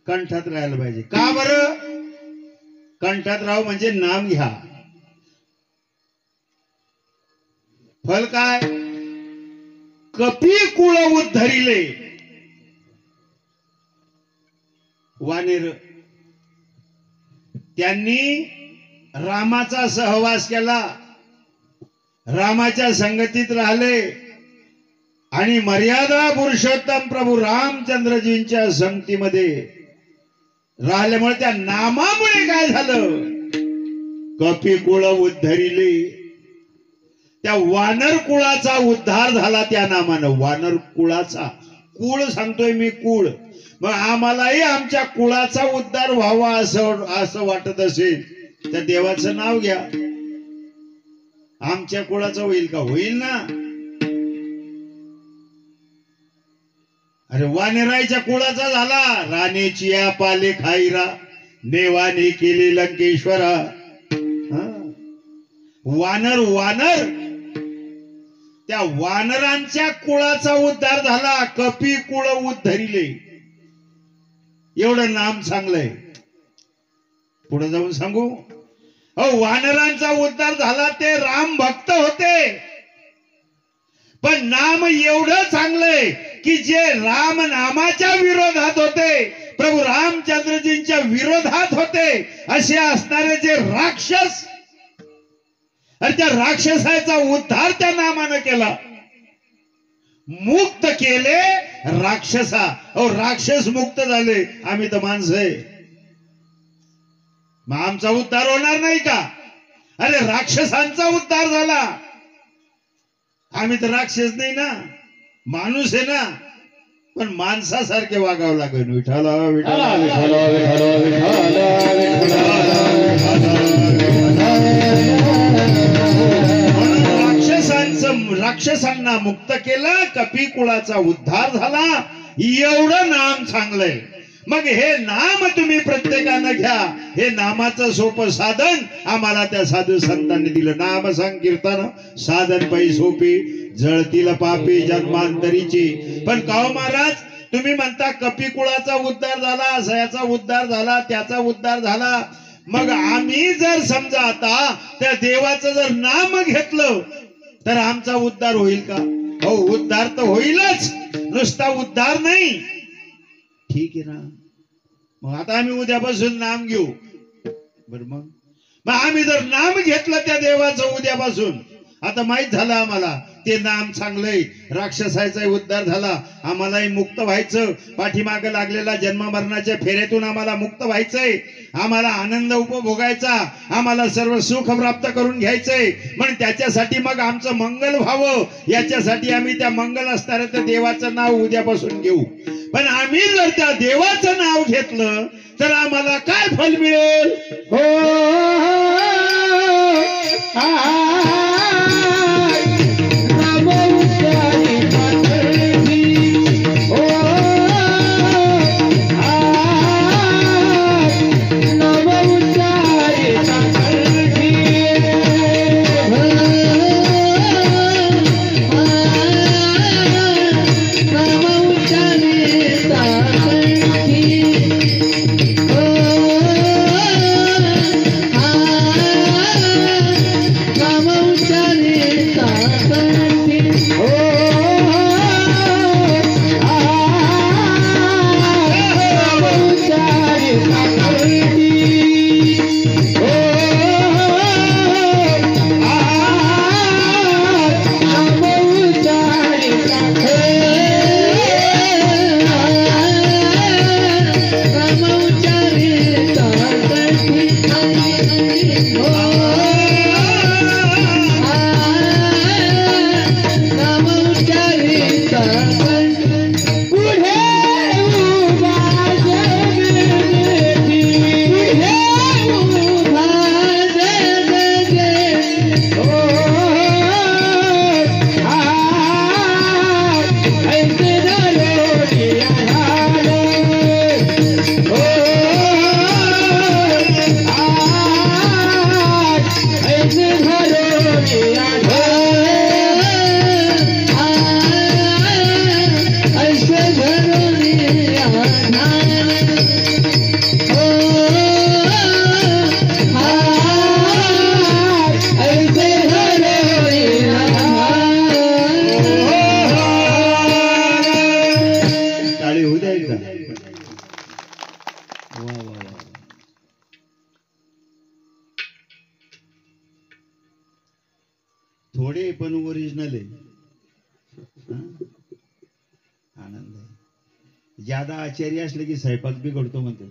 कंठात राहायला पाहिजे. का बरं? कंठात राहू म्हणजे नाम घ्या. फल काय? कपी कुळ उद्धरिले. वानेर त्यांनी रामाचा सहवास केला, रामाच्या संगतीत राहिले आणि मर्यादा पुरुषोत्तम प्रभू रामचंद्रजींच्या संगतीमध्ये राहिल्यामुळे त्या नामामुळे काय झालं? कपी कुळ उद्धरिले. त्या वानर कुळाचा उद्धार झाला त्या नामानं. वानर कुळाचा, कुळ सांगतोय मी, कुळ. मग आम्हालाही आमच्या कुळाचा उद्धार व्हावा असं वाटत असेल तर देवाचं नाव घ्या. आमच्या कुळाचं होईल का? होईल ना. अरे वानेरायच्या कुळाचा झाला. राणीची पाले खाईरा, नेवाने केली लंकेश्वरा. वानर वानर, त्या वानरांच्या कुळाचा उद्धार झाला. कपी कुळ उद्धरिले. एवढं नाम चांगलंय. पुढे जाऊन सांगू. वानरांचा उद्धार झाला, ते राम भक्त होते. पण नाम एवढं चांगलंय की जे राम नामाच्या विरोधात होते, प्रभू रामचंद्रजींच्या विरोधात होते, असे असणारे जे राक्षस, आणि त्या राक्षसाचा उद्धार त्या नामानं केला. मुक्त केले राक्षसा. राक्षस मुक्त झाले. आम्ही तर माणसं आहे, मग आमचा उद्धार होणार नाही का? अरे राक्षसांचा उद्धार झाला. आम्ही तर राक्षस नाही ना, माणूस आहे ना. पण माणसासारखे वागावं लागेल. विठाला विठाला विठाला राक्षसांना मुक्त केलं, कपी कुळाचा उद्धार झाला. एवढं नाम चांगलंय. मग हे नाम तुम्ही प्रत्येकानं घ्या. हे नामाचं सोपं साधन आम्हाला त्या साधू संतांनी दिलं. नाम संकीर्तन साधन पै सोपी, जळतील पापी जन्मांतरीची. पण काहो महाराज, तुम्ही म्हणता कपी कुळाचा उद्धार झाला, याचा उद्धार झाला, त्याचा उद्धार झाला. मग आम्ही जर समजा आता त्या देवाचं जर नाम घेतलं तर आमचा उद्धार होईल का? हो, उद्धार तर होईलच, नुसता उद्धार नाही. ठीक आहे ना. मग आता आम्ही उद्यापासून नाम घेऊ. बर, मग आम्ही जर नाम घेतलं त्या देवाचं उद्यापासून, आता माहित झालं आम्हाला ते नाम चांगलंय, राक्षसाचा उद्धार झाला, आम्हालाही मुक्त व्हायचं. पाठीमागे लागलेला जन्म मरणाच्या फेऱ्यातून आम्हाला मुक्त व्हायचंय, आम्हाला आनंद उपभोगायचा, आम्हाला सर्व सुख प्राप्त करून घ्यायचंय. म्हणून त्याच्यासाठी मग आमचं मंगल व्हावं, याच्यासाठी आम्ही त्या मंगल असणाऱ्या त्या देवाचं नाव उद्यापासून घेऊ. पण आम्ही जर त्या देवाचं नाव घेतलं तर आम्हाला काय फल मिळेल? थोडे पण ओरिजिनल आहे. आनंद आहे. ज्यादा आचार्य असले की स्वयंपाक बिघडतो म्हणते.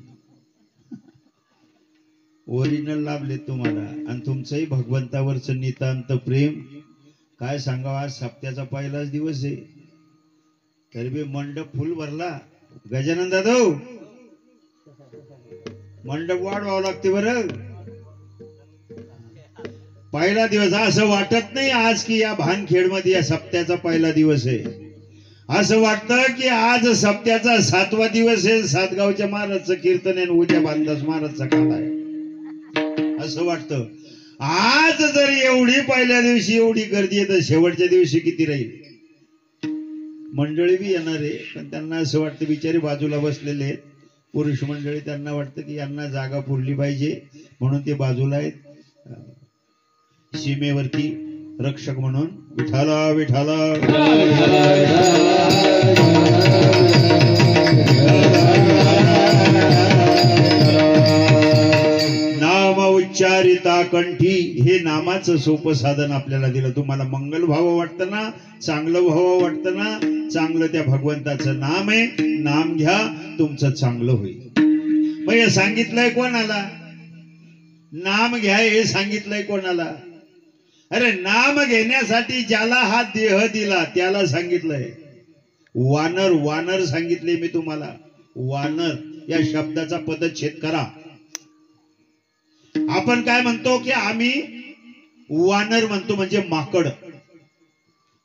ओरिजिनल लाभले तुम्हाला आणि तुमचंही भगवंतावरचं नितांत प्रेम. काय सांगावं, आज सप्त्याचा पहिलाच दिवस आहे तरी बी मंडप फुल भरला. गजानन दादा मंडप वाढवावं लागते बरं. पहिला दिवस असं वाटत नाही आज की या भानखेड मध्ये या सप्त्याचा पहिला दिवस आहे. असं वाटतं की आज सप्त्याचा 7वा दिवस आहे. सातगावच्या महाराजचं कीर्तन आहे, उद्या बांधास महाराजचा काळ आहे असं वाटतं. आज जर एवढी पहिल्या दिवशी एवढी गर्दी आहे तर शेवटच्या दिवशी किती राहील. मंडळी बी येणार आहे पण त्यांना असं वाटतं, बिचारी बाजूला बसलेले आहेत पुरुष मंडळी, त्यांना वाटतं की यांना जागा पुरली पाहिजे म्हणून ते बाजूला आहेत. सीमेवरती रक्षक म्हणून विठाला विठाला नाम उच्चारिता कंठी. हे नामाचं सोपं साधन आपल्याला दिलं. तुम्हाला मंगल व्हावं वाटतं ना, चांगलं व्हावं वाटतं ना, चांगलं त्या भगवंताचं नाम आहे. नाम घ्या, तुमचं चांगलं होईल. मग हे सांगितलंय कोणाला? नाम घ्या हे सांगितलंय कोणाला? अरे नाम घेण्यासाठी ज्याला हा देह दिला त्याला सांगितलंय. वानर वानर सांगितले मी तुम्हाला. वानर या शब्दाचा पदच्छेद करा. आपण काय म्हणतो की आम्ही वानर म्हणतो म्हणजे माकड.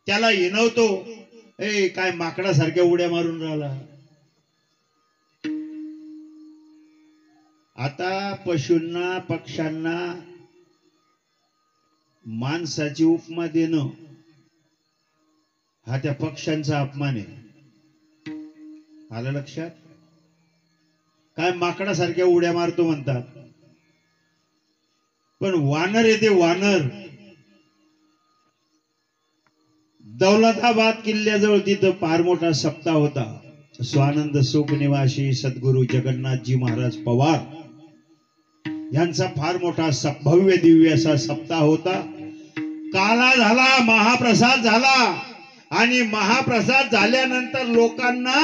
त्याला हिनवतो, ए काय माकडासारख्या उड्या मारून राहिला. आता पशूंना पक्ष्यांना माणसाची उपमा देणं हा त्या पक्ष्यांचा अपमान आहे. आलं लक्षात? काय माकडासारख्या उड्या मारतो म्हणतात, पण वानर येते वानर. दौलताबाद किल्ल्याजवळ तिथं फार मोठा सप्ताह होता. स्वानंद सुख निवासी सद्गुरु जगन्नाथजी महाराज पवार यांचा फार मोठा भव्य दिव्य असा सप्ताह होता. काला झाला, महाप्रसाद झाला आणि महाप्रसाद झाल्यानंतर लोकांना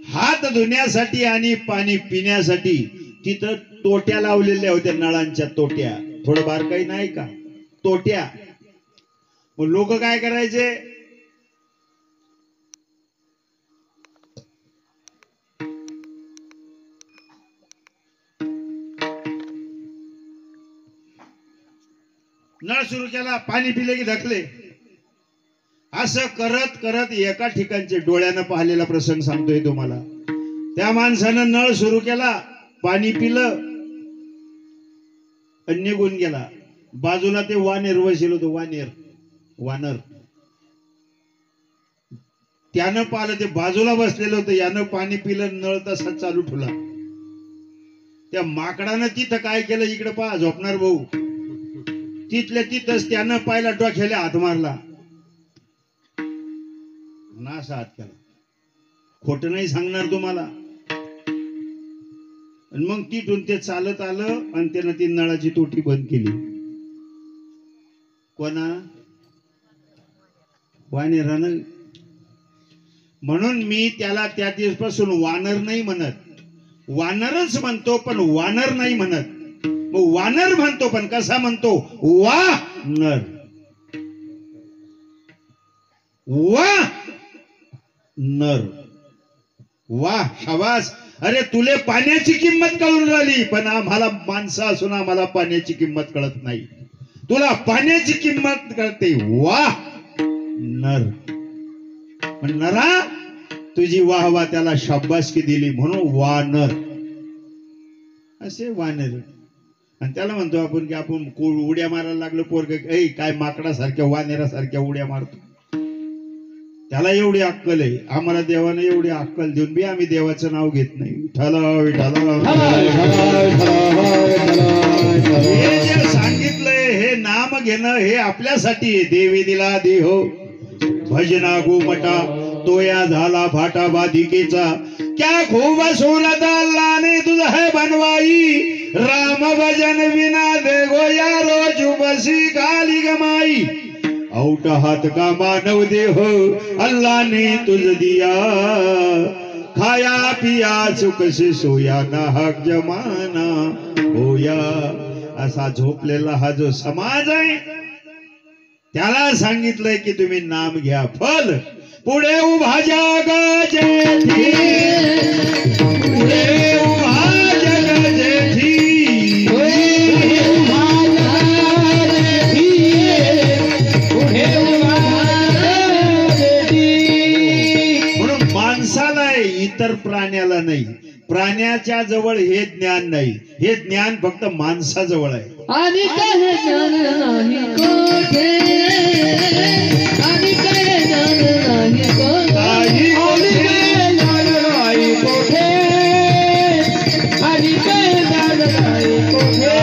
हात धुण्यासाठी आणि पाणी पिण्यासाठी तिथं तोट्या लावलेल्या होत्या. नळांच्या तोट्या, थोडं बारकाई नाही का, तोट्या. मग लोक काय करायचे, नळ सुरू केला, पाणी पिले की धकले. असं करत करत एका ठिकाणचे डोळ्यानं पाहिलेला प्रसंग सांगतोय तुम्हाला. त्या माणसानं नळ सुरू केला, पाणी पिलं आणि निघून गेला. बाजूला ते वानेर बसेल होतं, वानर. त्यानं पाहिलं, ते बाजूला बसलेलं होतं, यानं पाणी पिलं, नळ तसा चालू ठेवला. त्या माकडानं तिथं काय केलं, इकडे पहा झोपणार भाऊ, तिथल्या तिथंच त्यानं पाहिला, डोक्याला हात मारला, नासा हात केला. खोटं नाही सांगणार तुम्हाला. मग तिथून ते चालत आलं आणि त्यानं ती नळाची तोटी बंद केली. कोणा? वानेरानं. म्हणून मी त्याला त्या दिवसपासून वानर नाही म्हणत, वानरच म्हणतो, पण वानर नाही म्हणत. मग वानर म्हणतो पण कसा म्हणतो? वानर. वानर. वा शाबास. अरे तुले पाण्याची किंमत कळून राहिली, पण आम्हाला माणसं असून आम्हाला पाण्याची किंमत कळत नाही. तुला पाण्याची किंमत कळते. वा नर. पण नरा तुझी वाहवा त्याला शाबासकी दिली म्हणून वानर. असे वानर. आणि त्याला म्हणतो आपण की आपण उड्या मारायला लागलो पोरग, ऐ काय माकडासारख्या वानेरासारख्या उड्या मारतो. त्याला एवढी अक्कल आहे. आम्हाला देवाने एवढी अक्कल देऊन बी आम्ही देवाचं नाव घेत नाही. हे जे सांगितलंय हे नाम घेणं हे आपल्यासाठी. देवी दिला देहो भजना गोमटा, तोया झाला फाटा बाधिकेचा. क्या खूब सोनता लाने तुझ है बनवाई, राम भजन विना देखो यारो चुपसी काली गमाई. औट हाथ का मानव देह अल्लाह ने तुझ दिया खाया पिया सुख से सोया नाहक जमाना होया असा झोपलेला हा जो समाज आहे त्याला सांगितलंय की तुम्ही नाम घ्या फल पुढे उभा जग जेठी पुढे उभा जग जेठी म्हणून माणसाला इतर प्राण्याला नाही प्राण्याच्या जवळ हे ज्ञान नाही हे ज्ञान फक्त माणसाजवळ आहे आणि काय ज्ञान नाही कोठे आणि काय ज्ञान नाही कोठे आणि काय ज्ञान नाही कोठे आणि काय ज्ञान नाही कोठे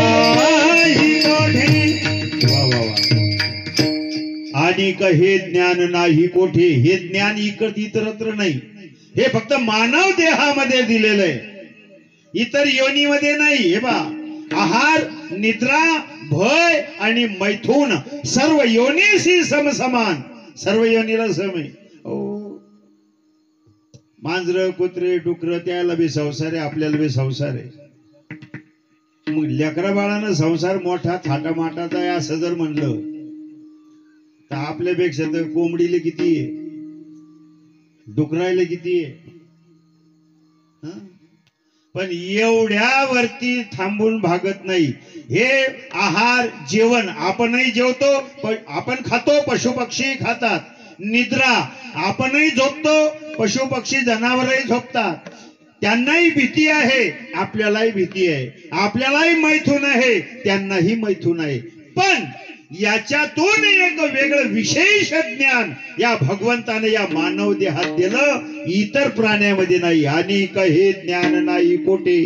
वा वा वा आणि हे ज्ञान नाही कोठे हे ज्ञान इतरत्र नाही हे फक्त मानव देहामध्ये दिलेलं आहे इतर योनीमध्ये नाही हे बा आहार निद्रा भय आणि मैथून सर्व योनीशी समसमान सर्व योनीला सम आहे मांजर कुत्रे डुकर त्याला बी संसार आहे आपल्याला बी संसार आहे मग लेकरा बाळानं संसार मोठा थाटामाटाचा आहे असं जर म्हणलं तर आपल्यापेक्षा तर कोंबडीले किती आहे डुकरायला किती आहे पण एवढ्यावरती थांबून भागत नाही हे आहार जेवण आपणही जेवतो पण आपण खातो पशु पक्षी खातात निद्रा आपणही झोपतो पशु पक्षी जनावरही झोपतात त्यांनाही भीती आहे आपल्यालाही भीती आहे आपल्यालाही मैथून आहे त्यांनाही मैथून आहे पण याच्यातून एक वेगळं विशेष ज्ञान या भगवंताने या मानव देहात दिलं इतर प्राण्यामध्ये नाही आणि हे ज्ञान नाही कोठे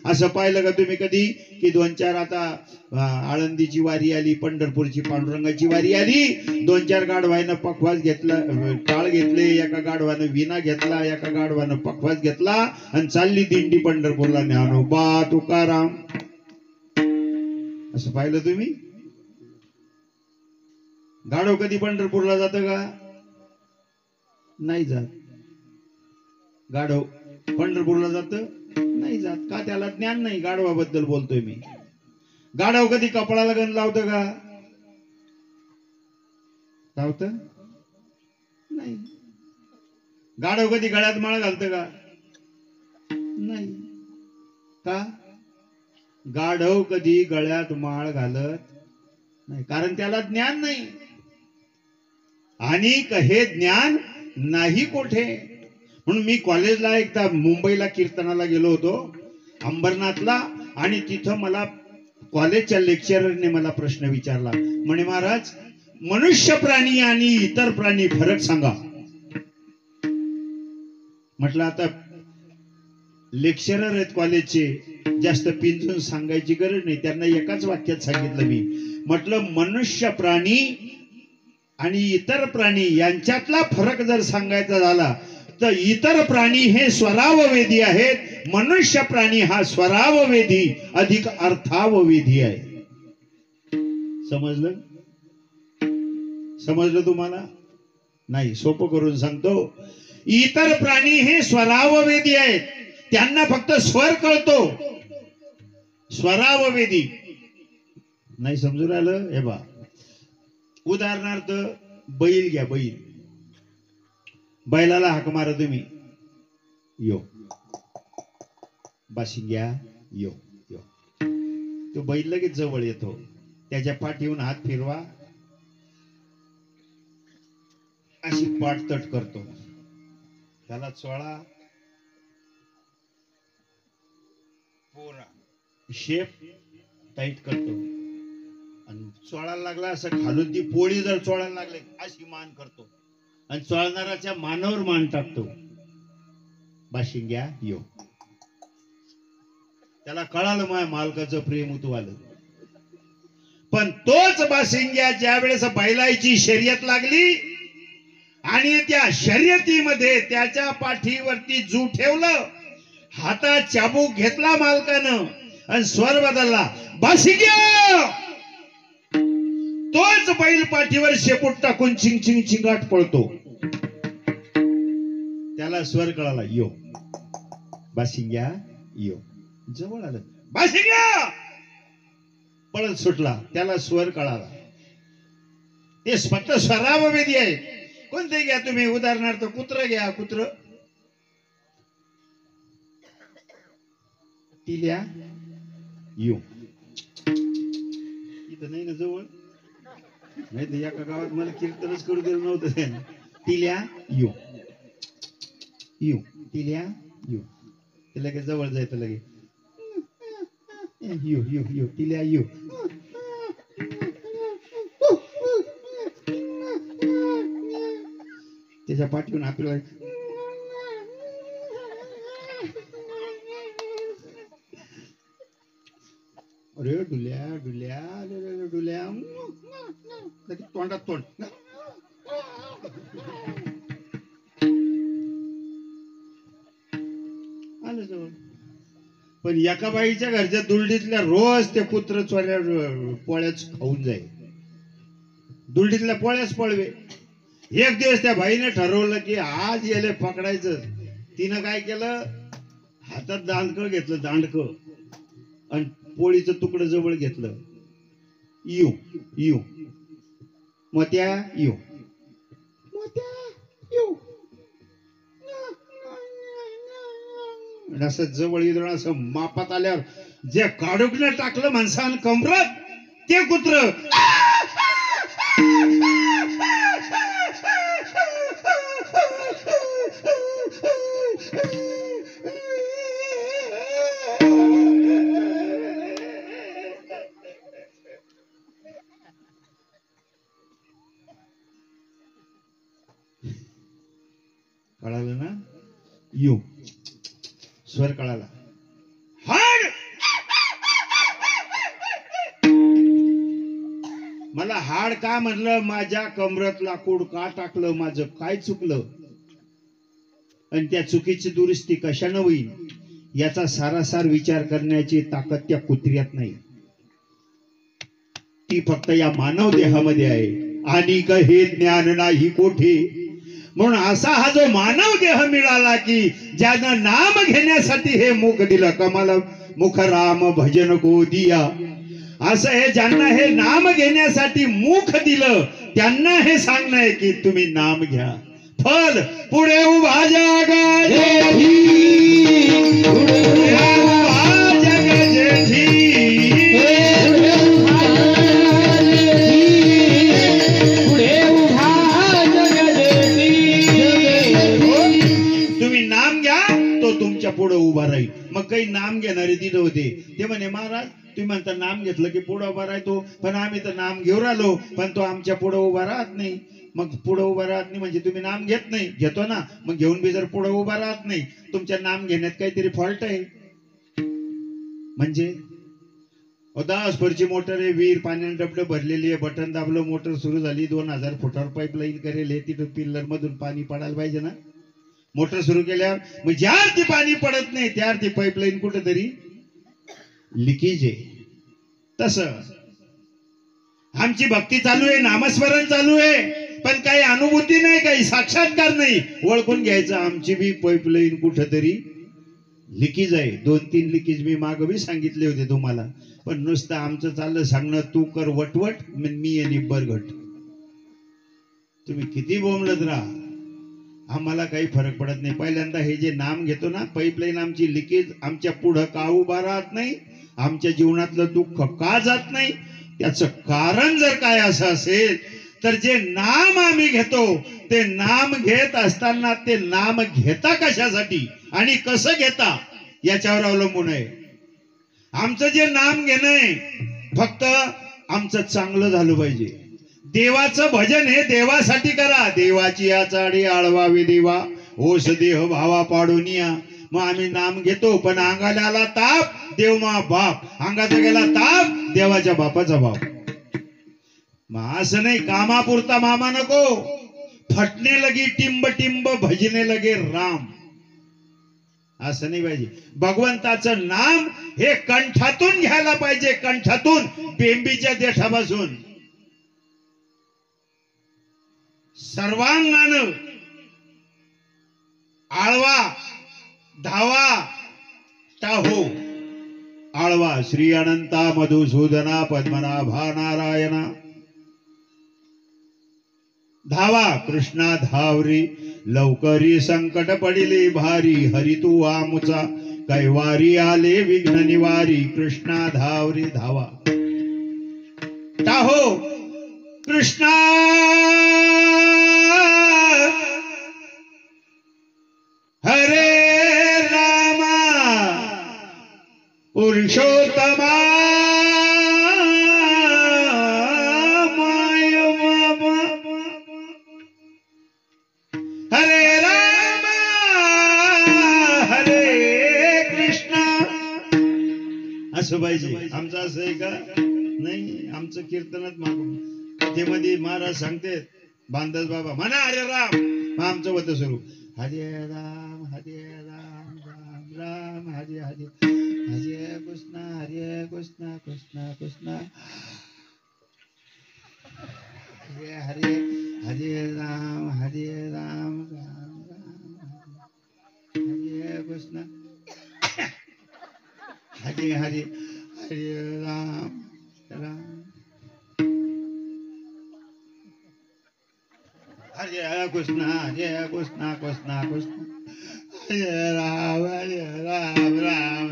असं पाहिलं का तुम्ही कधी की 2-4 आता आळंदीची वारी आली पंढरपूरची पांडुरंगाची वारी आली 2-4 गाढवानं पखवाज घेतला टाळ घेतले एका गाढवानं विना घेतला एका गाढवानं पखवाज घेतला आणि चालली दिंडी पंढरपूरला ज्ञानोबा तुकाराम असं पाहिलं तुम्ही गाढव कधी पंढरपूरला जात का नाही जात गाढव पंढरपूरला जात नाही जात का त्याला ज्ञान नाही गाढवाबद्दल बोलतोय मी गाढव कधी कपाळाला गण लावत का लावत नाही गाढव कधी गळ्यात माळ घालत का नाही का गाढव कधी गळ्यात माळ घालत नाही कारण त्याला ज्ञान नाही आणि हे ज्ञान नाही कोठे म्हणून मी कॉलेजला एकदा मुंबईला कीर्तनाला गेलो होतो अंबरनाथला आणि तिथं मला कॉलेजच्या लेक्चररने मला प्रश्न विचारला म्हणे महाराज मनुष्य प्राणी आणि इतर प्राणी फरक सांगा म्हटलं आता लेक्चरर आहेत कॉलेजचे जास्त पिंजून सांगायची गरज नाही त्यांना एकाच वाक्यात सांगितलं मी म्हटलं मनुष्य प्राणी आणि इतर प्राणी यांच्यातला फरक जर सांगायचा झाला तर इतर प्राणी हे स्वराववेदी आहेत मनुष्य प्राणी हा स्वराववेदी अधिक अर्थाववेदी आहे समजलं समजलं तुम्हाला नाही सोपं करून सांगतो इतर प्राणी हे स्वराववेदी आहेत त्यांना फक्त स्वर कळतो स्वराववेदी नाही समजून राहिलं हे बा उदाहरणार्थ बैल घ्या बैल बैलाला हाक मारा तुम्ही यो बाशिंग्या यो यो तो बैल लगेच जवळ येतो त्याच्या पाठीहून हात फिरवा अशी पाठतट करतो त्याला चोळा पोरा शेप टाईट करतो आणि चोळायला लागला असं खालून ती पोळी जर चोळायला लागले अशी मान करतो आणि चोळणाऱ्याच्या मानावर मान टाकतो बाशिंग्या यो त्याला कळालं माझ्या मालकाचं प्रेम उतवालं पण तोच बाशिंग्या ज्या वेळेस बैलाची शर्यत लागली आणि त्या शर्यतीमध्ये त्याच्या पाठीवरती जू ठेवलं हातात चाबूक घेतला मालकानं आणि स्वर बदलला बाशिंग्या तोच बैल पाठीवर शेपूट टाकून चिंग चिंग चिंगाट पळतो. त्याला स्वर कळाला, यो बाशिंग्या यो. जवळ आलं, बाशिंग्या पळत सुटला. त्याला स्वर कळाला. ते फक्त स्वराववेदी आहे. कोणते घ्या तुम्ही, उदाहरणार्थ कुत्र घ्या. कुत्र टिल्या यो. इथं नाही ना जवळ, नाही तर एका गावात मला कीर्तनच करू दिलं नव्हतं. टिल्या यो यो, टिल्या यो. ते लगेच जवळ जायचं, लगे यो यो यो, टिल्या यो. त्याच्या पाठीवरून आपल्याला अरे डुल्या डुल्या डुल्या, तोंडात तोंड. आलं जवळ. पण एका बाईच्या घरच्या दुलडीतल्या रोज ते कुत्र चोऱ्या पोळ्याच खाऊन जाईल. दुलडीतल्या पोळ्याच पळवे. एक दिवस त्या बाईने ठरवलं की आज याले पकडायचं. तिनं काय केलं, हातात दांडकं घेतलं, दांडकं, आणि पोळीचं तुकडं जवळ घेतलं. यू यू मोत्या यू, मोत्या यू. असं जवळ येऊन असं मापात आल्यावर जे काढून टाकलं माणसानं कमरात, ते कुत्र कळालं ना. यू स्वर कळाला. हाड, मला हाड का म्हणलं, माझ्या कमरत लाकूड का टाकलं, माझं काय चुकलं, आणि त्या चुकीची दुरुस्ती कशानं होईल याचा सारासार विचार करण्याची ताकद त्या कुत्र्यात नाही. ती फक्त या मानव देहामध्ये आहे. आणि हे ज्ञान नाही कोठे. म्हणून असा हा जो मानव देह मिळाला की ज्यानं नाम घेण्यासाठी हे मुख दिलं. कमल मुख राम भजन को दिया. असं हे ज्यांना हे नाम घेण्यासाठी मुख दिलं त्यांना हे सांगणं आहे की तुम्ही नाम घ्या. फल पुढे उभा जागा जेठी, पुढे उभा जग जेठी, तुमच्या पुढे उभा राहील. मग काही नाम घेणारे तिथं होते. ते म्हणे महाराज तुम्ही म्हणता नाम घेतलं की पुढे उभा राहतो, पण आम्ही तर नाम घेऊन आलो पण तो आमच्या पुढे उभा राहत नाही. मग पुढे उभा राहत नाही म्हणजे तुम्ही नाम घेत नाही. घेतो ना, मग घेऊन बी जर पुढे उभा राहत नाही, तुमच्या नाम घेण्यात काहीतरी फॉल्ट आहे. म्हणजे दासभरची मोटर आहे, वीर पाण्याने डबडं भरलेली आहे, बटन दाबलं मोटर सुरू झाली. 2000 फुटावर पाईपलाईन करेल, तिथं पिल्लर मधून पाणी पडायला पाहिजे ना. मोटर सुरू केल्यावर मग ज्या अर्थी पाणी पडत नाही त्या अर्थी पाईपलाईन कुठेतरी लिकेज आहे. तसं आमची भक्ती चालू आहे, नामस्मरण चालू आहे, पण काही अनुभूती नाही, काही साक्षात्कार नाही. ओळखून घ्यायचं आमची बी पाईपलाईन कुठेतरी लिकेज आहे. 2-3 लिकेज मी मागं बी सांगितले होते तुम्हाला. पण नुसतं आमचं चाललं सांगणं तू कर वटवट, मी आणि बरगट. तुम्ही किती बोंबलत राहा, आम्हाला काही फरक पडत नाही. पहिल्यांदा हे जे नाम घेतो ना, पाईपलाईन आमची लिकेज आमच्या पुढं का उभा राहत नाही, आमच्या जीवनातलं दुःख का जात नाही, त्याचं कारण जर काय असं असेल तर जे नाम आम्ही घेतो ते नाम घेत असताना ते नाम घेता कशासाठी आणि कसं घेता याच्यावर अवलंबून आहे. आमचं जे नाम घेणं आहे फक्त आमचं चांगलं झालं पाहिजे. देवाचं भजन हे देवासाठी करा. देवाची या चाडी आळवावी देवा, ओस देह भावा पाडून या. मग आम्ही नाम घेतो पण अंगाला आला ताप, देव मा बाप. अंगाचा गेला ताप, देवाच्या बापाचा बाप. मग असं नाही कामापुरता मामा नको, फटणे लगी टिंब टिंब भजने लगे राम. असं नाही पाहिजे. भगवंताचं नाम हे कंठातून घ्यायला पाहिजे, कंठातून, बेंबीच्या देठापासून. सर्वांगानं आळवा धावा टाहो. आळवा श्री अनंता मधुसूदना पद्मनाभा नारायणा. धावा कृष्णा धावरी लवकरी संकट पडिले भारी. हरी तू आमुचा कैवारी आले विघ्न निवारी. कृष्णा धावरी धावा टाहो. कृष्णा हरे रामा पुरुषोत्तमा माय बाबा. हरे राम हरे कृष्ण. असं पाहिजे. आमचं असं आहे का? नाही. आमचं कीर्तनात मागून कथेमध्ये महाराज सांगते बांधस बाबा म्हणा हरे राम. मग आमचं होतं सुरू हरे राम राम राम हरे हरे हरे कृष्ण कृष्ण कृष्ण हरे हरे हरे राम राम राम हरे कृष्ण हरे हरे हरे राम राम हरे कृष्ण कृष्ण कृष्ण हरे राम राम राम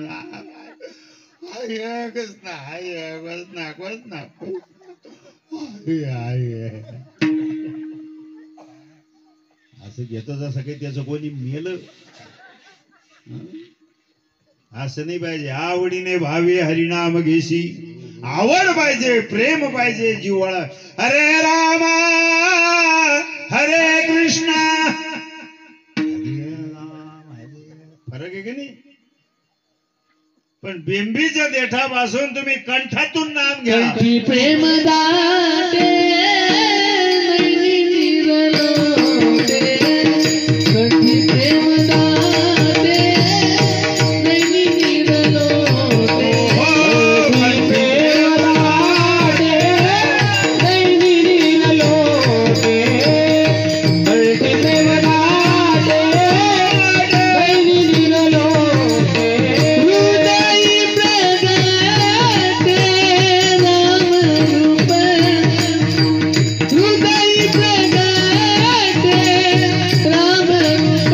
हरे कृष्ण कृष्ण हरे हरे. असं घेतो जसं काही त्याचं कोणी मेलं. असं नाही पाहिजे. आवडीने भावे हरिनाम घेशी. आवड पाहिजे, प्रेम पाहिजे जिव्हाळा. हरे राम हरे कृष्ण हरे राम हरे. फरक आहे की नाही? पण बिंबीच्या देठापासून तुम्ही कंठातून नाम घ्या. कंठी प्रेम दाटे नैनी निरलोटे. कंठी प्रेम दाटे नैनी निरलोटे. कंठी प्रेम दाटे नैनी निरलोटे. कंठी प्रेम दाटे नैनी निरलोटे. हृदय प्रगटे राम रूप. हृदय प्रगटे राम रूप.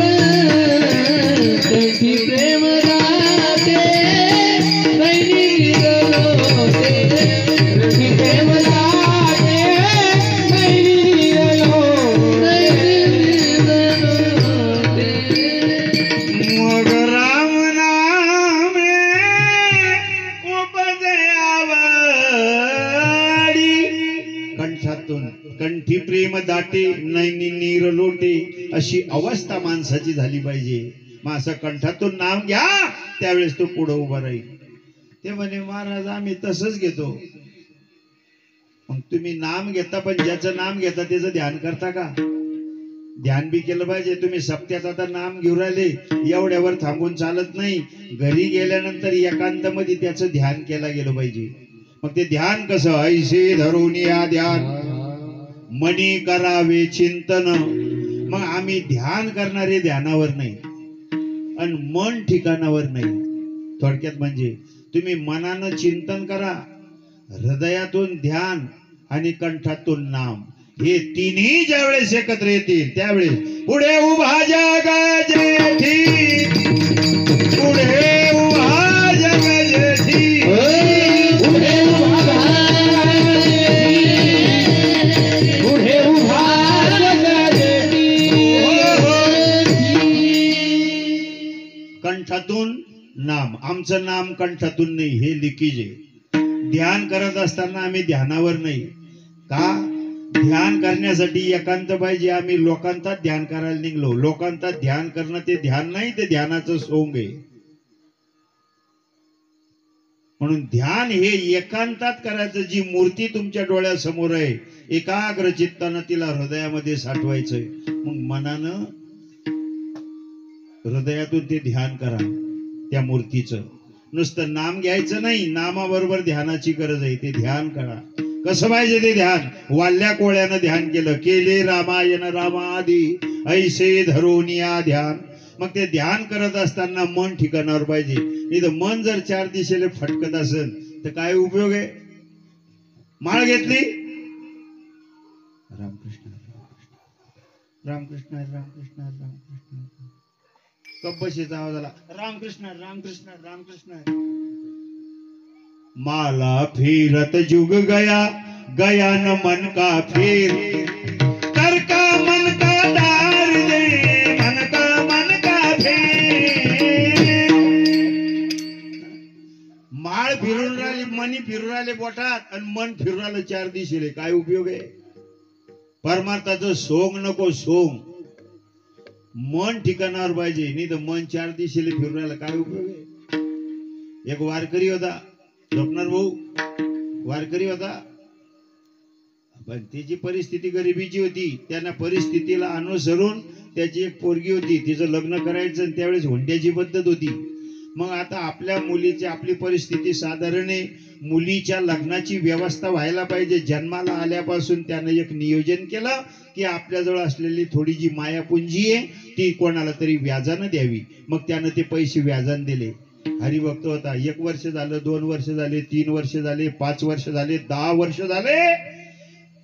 कंठी प्रेम दाटे नैनी निरलोटे. कंठी प्रेम दाटे नैनी निरलोटे. मग राम नामे उपजयावडी. कंठातून कंठी प्रेम दाटे नैनी नीर लोटे अशी अवस्था माणसाची झाली पाहिजे. मग असं कंठातून नाम घ्या त्यावेळेस तो पुढे उभा राहील. ते म्हणे महाराज आम्ही तसंच घेतो. मग तुम्ही नाम घेता पण ज्याचं नाम घेता त्याचं ध्यान करता का? ध्यान बी केलं पाहिजे. तुम्ही सप्त्यात आता नाम घेऊन राहिले एवढ्यावर थांबून चालत नाही. घरी गेल्यानंतर एकांत मध्ये त्याचं ध्यान केलं गेलं पाहिजे. मग ते ध्यान कसं? ऐसे धरून या ध्यान मनी करावे चिंतन. मग आम्ही ध्यान करणारे ध्यानावर नाही आणि मन ठिकाणावर नाही. थोडक्यात म्हणजे तुम्ही मनानं चिंतन करा, हृदयातून ध्यान आणि कंठातून नाम. हे तिन्ही ज्यावेळेस एकत्र येतील त्यावेळेस पुढे उभा जग जेठी. पुढे उभा जग जेठी. पुढे उभा पुढे उभा जगजेठी. कंठातून नाम. आमचं नाम कंठातून नाही हे लिकीज आहे. ध्यान करत असताना आम्ही ध्यानावर नाही का? ध्यान करण्यासाठी एकांत पाहिजे. आम्ही लोकांतात ध्यान करायला निघलो. लोकांतात ध्यान करणं ते ध्यान नाही, ते ध्यानाचं सोंग आहे. म्हणून ध्यान हे एकांतात करायचं. जी मूर्ती तुमच्या डोळ्यासमोर आहे एकाग्र चित्तानं तिला हृदयामध्ये साठवायचंय. मग मनानं हृदयातून ते ध्यान करा त्या मूर्तीचं. नुसतं नाम घ्यायचं नाही, नामाबरोबर ध्यानाची गरज आहे. ते ध्यान करा. कसं पाहिजे ते ध्यान? वाल्या कोळ्यानं ध्यान केलं, केले रामायण रामादी ऐसे धरोनिया ध्यान. मग ते ध्यान करत असताना मन ठिकाणावर पाहिजे. इथं मन जर चार दिशेला फटकत असेल तर काय उपयोग आहे? माळ घेतली, रामकृष्ण रामकृष्ण रामकृष्ण रामकृष्ण, कब्बशीचा आवाज आला, रामकृष्ण रामकृष्ण रामकृष्ण. माला फिरत जुग गया, गया न मन का फिर, कर का मन का दार दे, मन का फिर. माळ फिरून राहिली, मनी फिरून राहिले बोटात आणि मन फिरून राहिलं चार दिशेले. काय उपयोग आहे? परमार्थाचं सोंग नको, सोंग. मन ठिकाणावर पाहिजे, नाही तर मन चार दिशेले फिरून राहिलं काय उपयोग आहे? एक वारकरी होता, स्वप्नार भाऊ वारकरी होता, पण त्याची परिस्थिती गरिबीची होती. त्यांना परिस्थितीला अनुसरून त्याची एक पोरगी होती, तिचं लग्न करायचं आणि त्यावेळेस हुंड्याची पद्धत होती. मग आता आपल्या मुलीची आपली परिस्थिती साधारण आहे, मुलीच्या लग्नाची व्यवस्था व्हायला पाहिजे. जन्माला आल्यापासून त्यानं एक नियोजन केलं की आपल्याजवळ असलेली थोडी जी मायापुंजी आहे ती कोणाला तरी व्याजानं द्यावी. मग त्यानं ते पैसे व्याजानं दिले. हरिभक्त होता. 1 वर्ष झालं, 2 वर्ष झाले, 3 वर्ष झाले, 5 वर्ष झाले, 10 वर्ष झाले,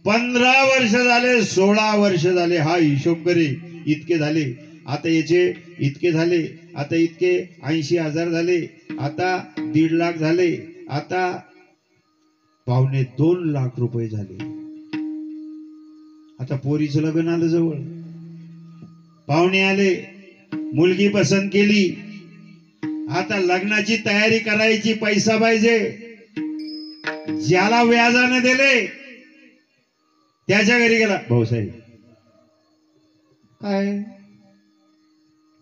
15 वर्ष झाले, 16 वर्ष झाले. हा हिशोब करे, इतके झाले. आता याचे इतके झाले, आता इतके 80,000 झाले, आता 1.5 लाख झाले, आता 2.25 लाख रुपये झाले. आता पोरीचं लग्न आलं जवळ, पाहुणे आले, मुलगी पसंत केली. आता लग्नाची तयारी करायची, पैसा पाहिजे. ज्याला व्याजाने दिले त्याच्या घरी गेला. भाऊसाहेब काय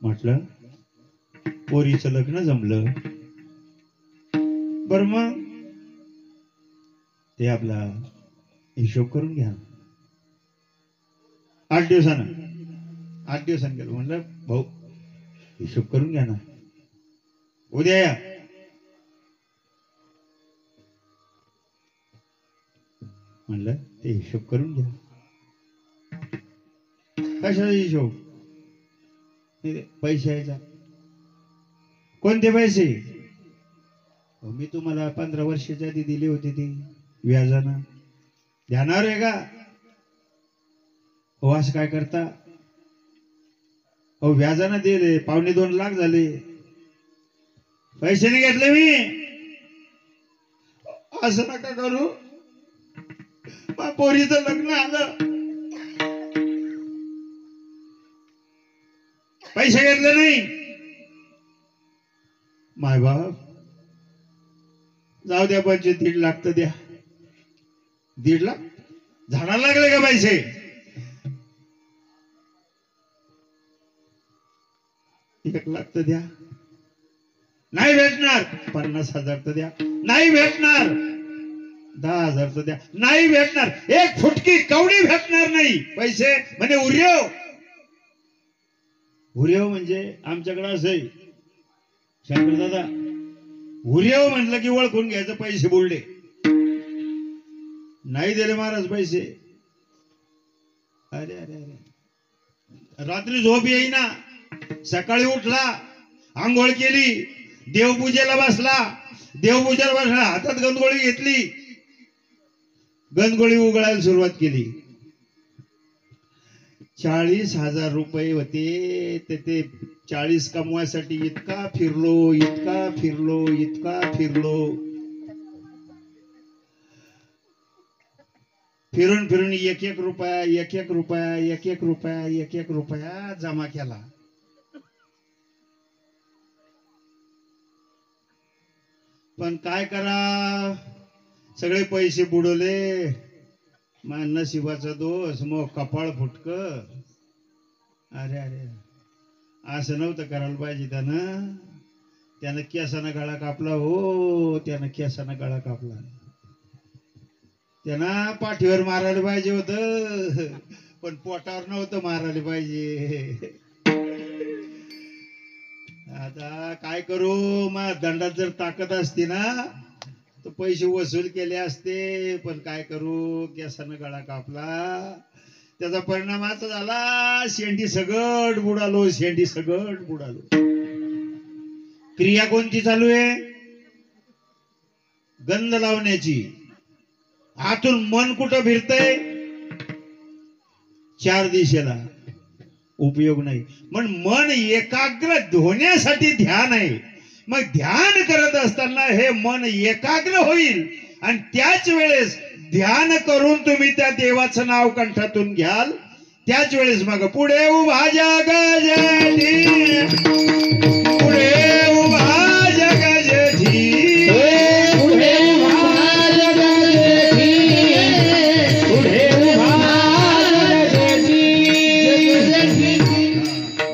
म्हटलं? पोरीचं लग्न जमलं. बर मग ते आपला हिशोब करून घ्या. 8 दिवसानं गेलो. म्हणलं भाऊ हिशोब करून घ्या ना, उद्या या. म्हणलं ते हिशोब करून घ्या. कशाचा हिशोब? पैशाचा. कोणते पैसे? मी तुम्हाला 15 वर्षाच्या आधी दिले होते ते व्याजानं. ध्यानावर आहे का? हो असं काय करता? हो व्याजानं दिले, 2.25 लाख झाले. पैशाने घेतले मी. असं नका करू, पोरीचं लग्न आलं, पैसे घेतले नाही. माय बाप जाऊ द्या, 1.5 लाख तर द्या. 1.5 लाख झाडाला लागले का पैसे? एक लाख तर द्या. नाही भेटणार. 50,000 तर द्या. नाही भेटणार. 10,000 तर द्या. नाही भेटणार. एक फुटकी कवडी भेटणार नाही. पैसे म्हणजे उर्यव. उर्यव म्हणजे आमच्याकडे असं आहे शंकर दादा, उर्यव म्हटलं की ओळखून घ्यायचं पैसे बोलले. नाही दिले महाराज पैसे. अरे अरे अरे, रात्री झोप येईना. सकाळी उठला, आंघोळ केली, देवपूजेला बसला. हातात गंधगोळी घेतली, गंधगोळी उघडायला सुरुवात केली. 40,000 रुपये होते. ते 40 कमवायसाठी इतका फिरलो. फिरून एक रुपया जमा केला. पण काय करा, सगळे पैसे बुडवले. माझ्या नशिबाचा दोष, मग कपाळ फुटक. अरे अरे, असं नव्हतं करायला पाहिजे त्यानं केसानं गळा कापला. हो त्यानं केसानं गळा कापला. त्यांना पाठीवर मारायला पाहिजे होतं, पण पोटावर नव्हतं मारायला पाहिजे. आता काय करू? मग दंडात जर ताकद असती ना तर पैसे वसूल केले असते, पण काय करू, केसानं गळा कापला. त्याचा परिणाम असा झाला, शेंडी सगट बुडालो, शेंडी सगट बुडालो. क्रिया कोणती चालू आहे? गंध लावण्याची. आतून मन कुठं फिरतय? चार दिशेला. उपयोग नाही. पण मन एकाग्र होण्यासाठी ध्यान आहे. मग ध्यान करत असताना हे मन एकाग्र होईल आणि त्याच वेळेस ध्यान करून तुम्ही त्या देवाचं नाव कंठातून घ्याल. त्याच वेळेस मग पुढे उभा जग जेठी, पुढे उभा जग जेठी, पुढे उभा जग जेठी, पुढे उभा जग जेठी.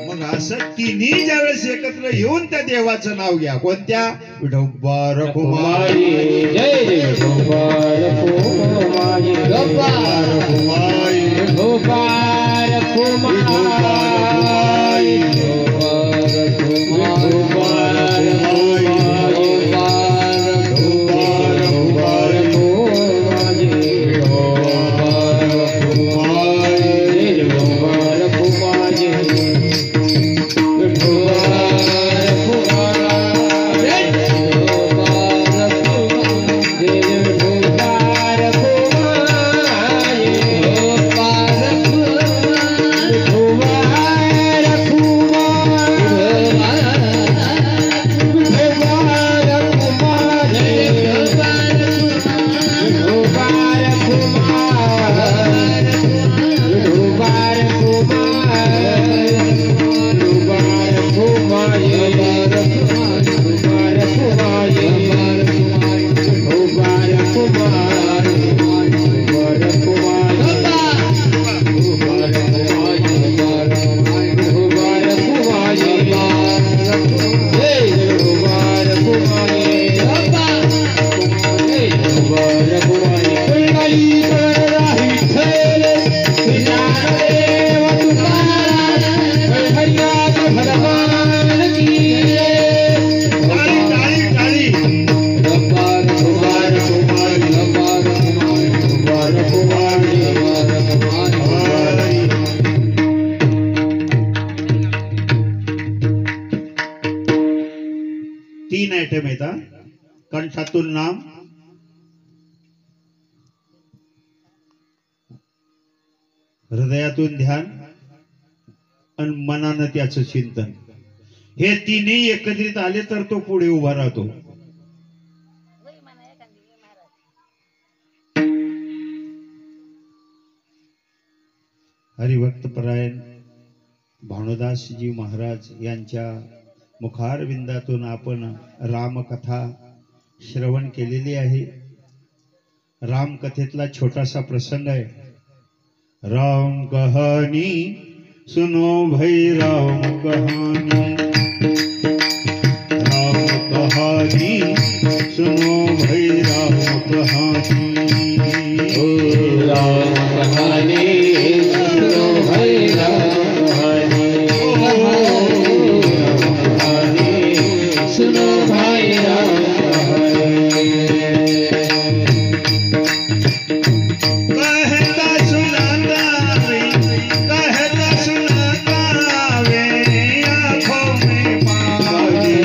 मग असं तिन्ही ज्यावेळेस एकत्र येऊन त्या देवाचं नाव घ्या. कोणत्या? विठोबा रखुमाई, जय विठोबा रखुमाई, विठोबा रखुमाई, विठोबा रखुमाई, विठोबा तीन आयटम येतात. कंठातून नाम, हृदयातून ध्यान आणि मनानं त्याचं चिंतन. हे तिन्ही एकत्रित आले तर तो पुढे उभा राहतो. हरिभक्तपरायण भानुदासजी महाराज यांच्या मुखारविंदातून आपण रामकथा श्रवण केलेली आहे. रामकथेतला छोटासा प्रसंग आहे. राम कहानी सुनो भाई, राम कहानी, राम कहानी सुनो भाई, राम कहानी, राम कहानी सुनो भाई, राम कहानी, सुनो भाई राम कहता सुनाता वे, कहता सुनाता वे, आँखों में पानी।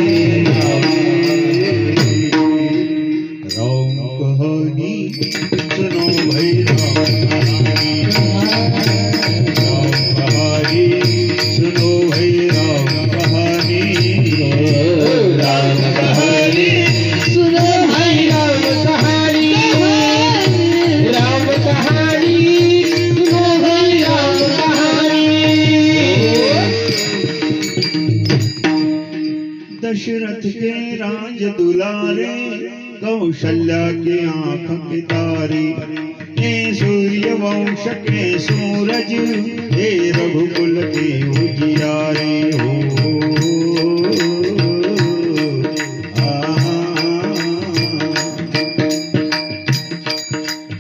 राम कहानी सुनो भाई, राम कहानी, राम कहानी सुनो भाई, राम कहानी, राम कहानी सुनो भाई, राम कहानी, राम कहानी सुनो भाई, राम कहानी. दशरथ के राज दुलारे, कौशल्या के आँख के तारे, हे सूर्य वंश के सूरज, हे रघुकुल के उजियारे हो.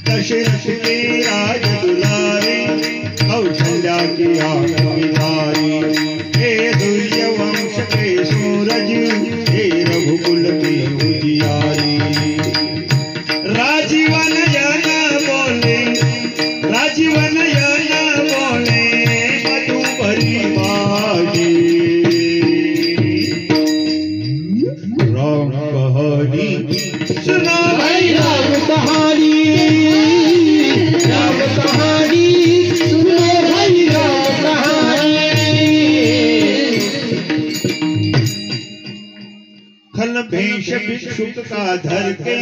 दशरथ के राज दुलारे, कौशल्या के आँख के तारे, हे सूर्य वंश के सूरज, हे रघुकुल के उजियारे. भिक्षुक का धर के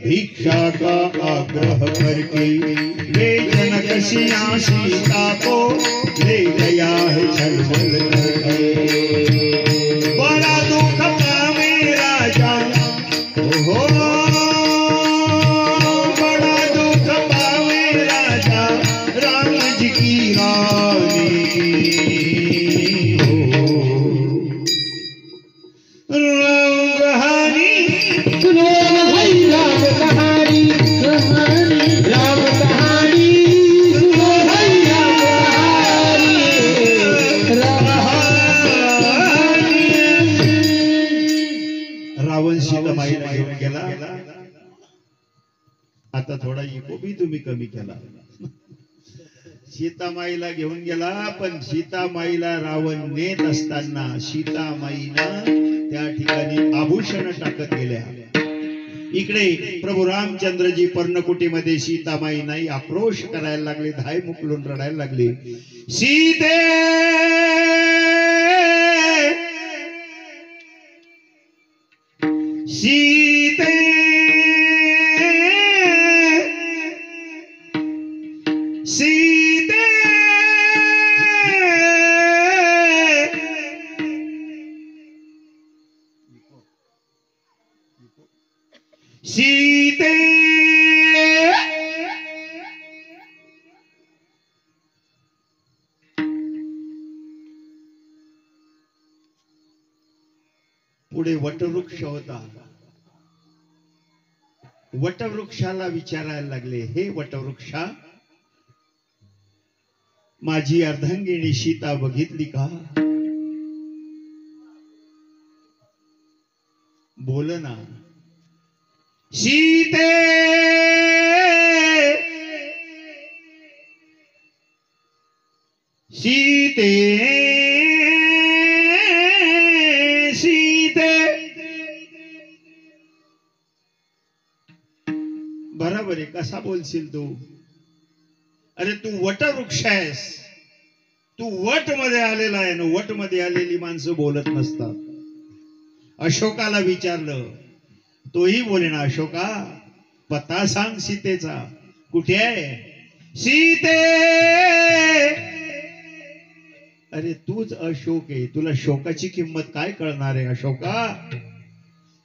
भिक्षा का आग्रह करके वे जनक सिया सीता को ले गया है छलबल करके। बड़ा दुख पावे राजा हो, बड़ा दुख पावे राजा राम जी की रानी हो। राम कहानी सुनो भाई राम कहानी, राम कहानी सुनो भाई राम कहानी। रावण सीतामाईला घेऊन गेला। आता थोडा इको बी तुम्ही कमी केला। सीतामाईला घेऊन गेला, पण सीतामाईला रावण नेत असताना सीतामाईनं त्या ठिकाणी आभूषण टाकत गेल्या। इकडे प्रभू रामचंद्रजी पर्णकुटीमध्ये सीतामाई नाही आक्रोश करायला लागले, धाय मुकलून रडायला लागले। सीते सीते सीते सीते पुढे वटवृक्ष होता। वटवृक्षाला विचारायला लागले, हे वटवृक्षा, माझी अर्धांगिनी सीता बघितली का? बोल ना। सीते सीते सीते, बरोबर आहे, कसा बोलशील तू? अरे तू वटवृक्ष आहेस, तू वट मध्ये आलेला आहे ना। वट मध्ये आलेली माणसं बोलत नसतात। अशोकाला विचारलं, तोही बोले ना, अशोका पत्ता सांग सीतेचा, कुठे आहे सीते? अरे तूच अशोक आहे, तुला शोकाची किंमत काय कळणार आहे अशोका?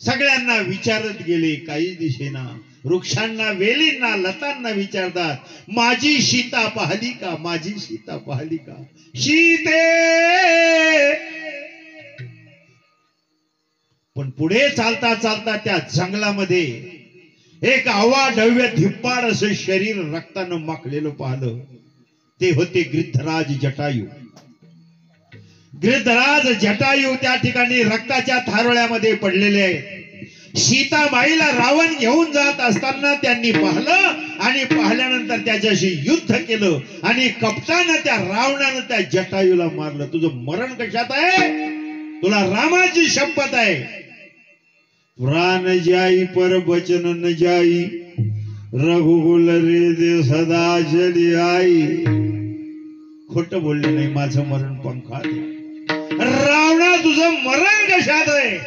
सगळ्यांना विचारत गेले, काही दिसेना। वृक्षांना, वेलींना, लतांना विचारतात, माझी सीता पाहिली का? माझी सीता पाहिली का? सीते। पण पुढे चालता चालता त्या जंगलामध्ये एक अवाढव्य धिप्पाड असं शरीर रक्तानं माखलेलं पाहिलं। ते होते गिद्धराज जटायू। गिद्धराज जटायू त्या ठिकाणी रक्ताच्या थारोळ्यामध्ये पडलेले आहेत। सीताबाईला रावण घेऊन जात असताना त्यांनी पाहिलं आणि पाहिल्यानंतर त्याच्याशी युद्ध केलं आणि कपटानं त्या रावणानं त्या जटायूला मारलं। तुझं मरण कशात आहे? तुला रामाची शपथ आहे, प्राण जाई पर बचन न जाई, रघुकुल रे दे सदा चली आई। खोट बोलले नाही, माझं मरण पंखात आहे। रावणा तुझं मरण कशात आहे?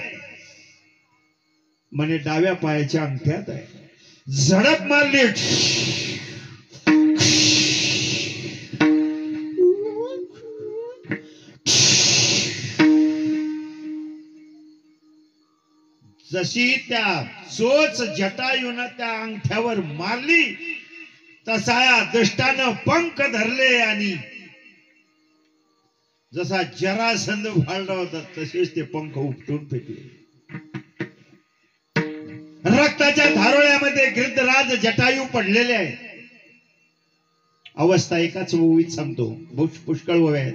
म्हणे डाव्या पायाच्या अंगठ्यात आहे। झडप मारली, जशी त्या चोच जटायून त्या अंगठ्यावर मारली, तसा या दष्टानं पंख धरले आणि जसा जरासंध फाळला होता तसेच ते पंख उपटून फेकले। रक्ताच्या धारोळ्यामध्ये गिद्धराज जटायू पडलेले आहे। अवस्था एकाच ओवीत सांगतो, पुष्कळ ओव्या आहेत।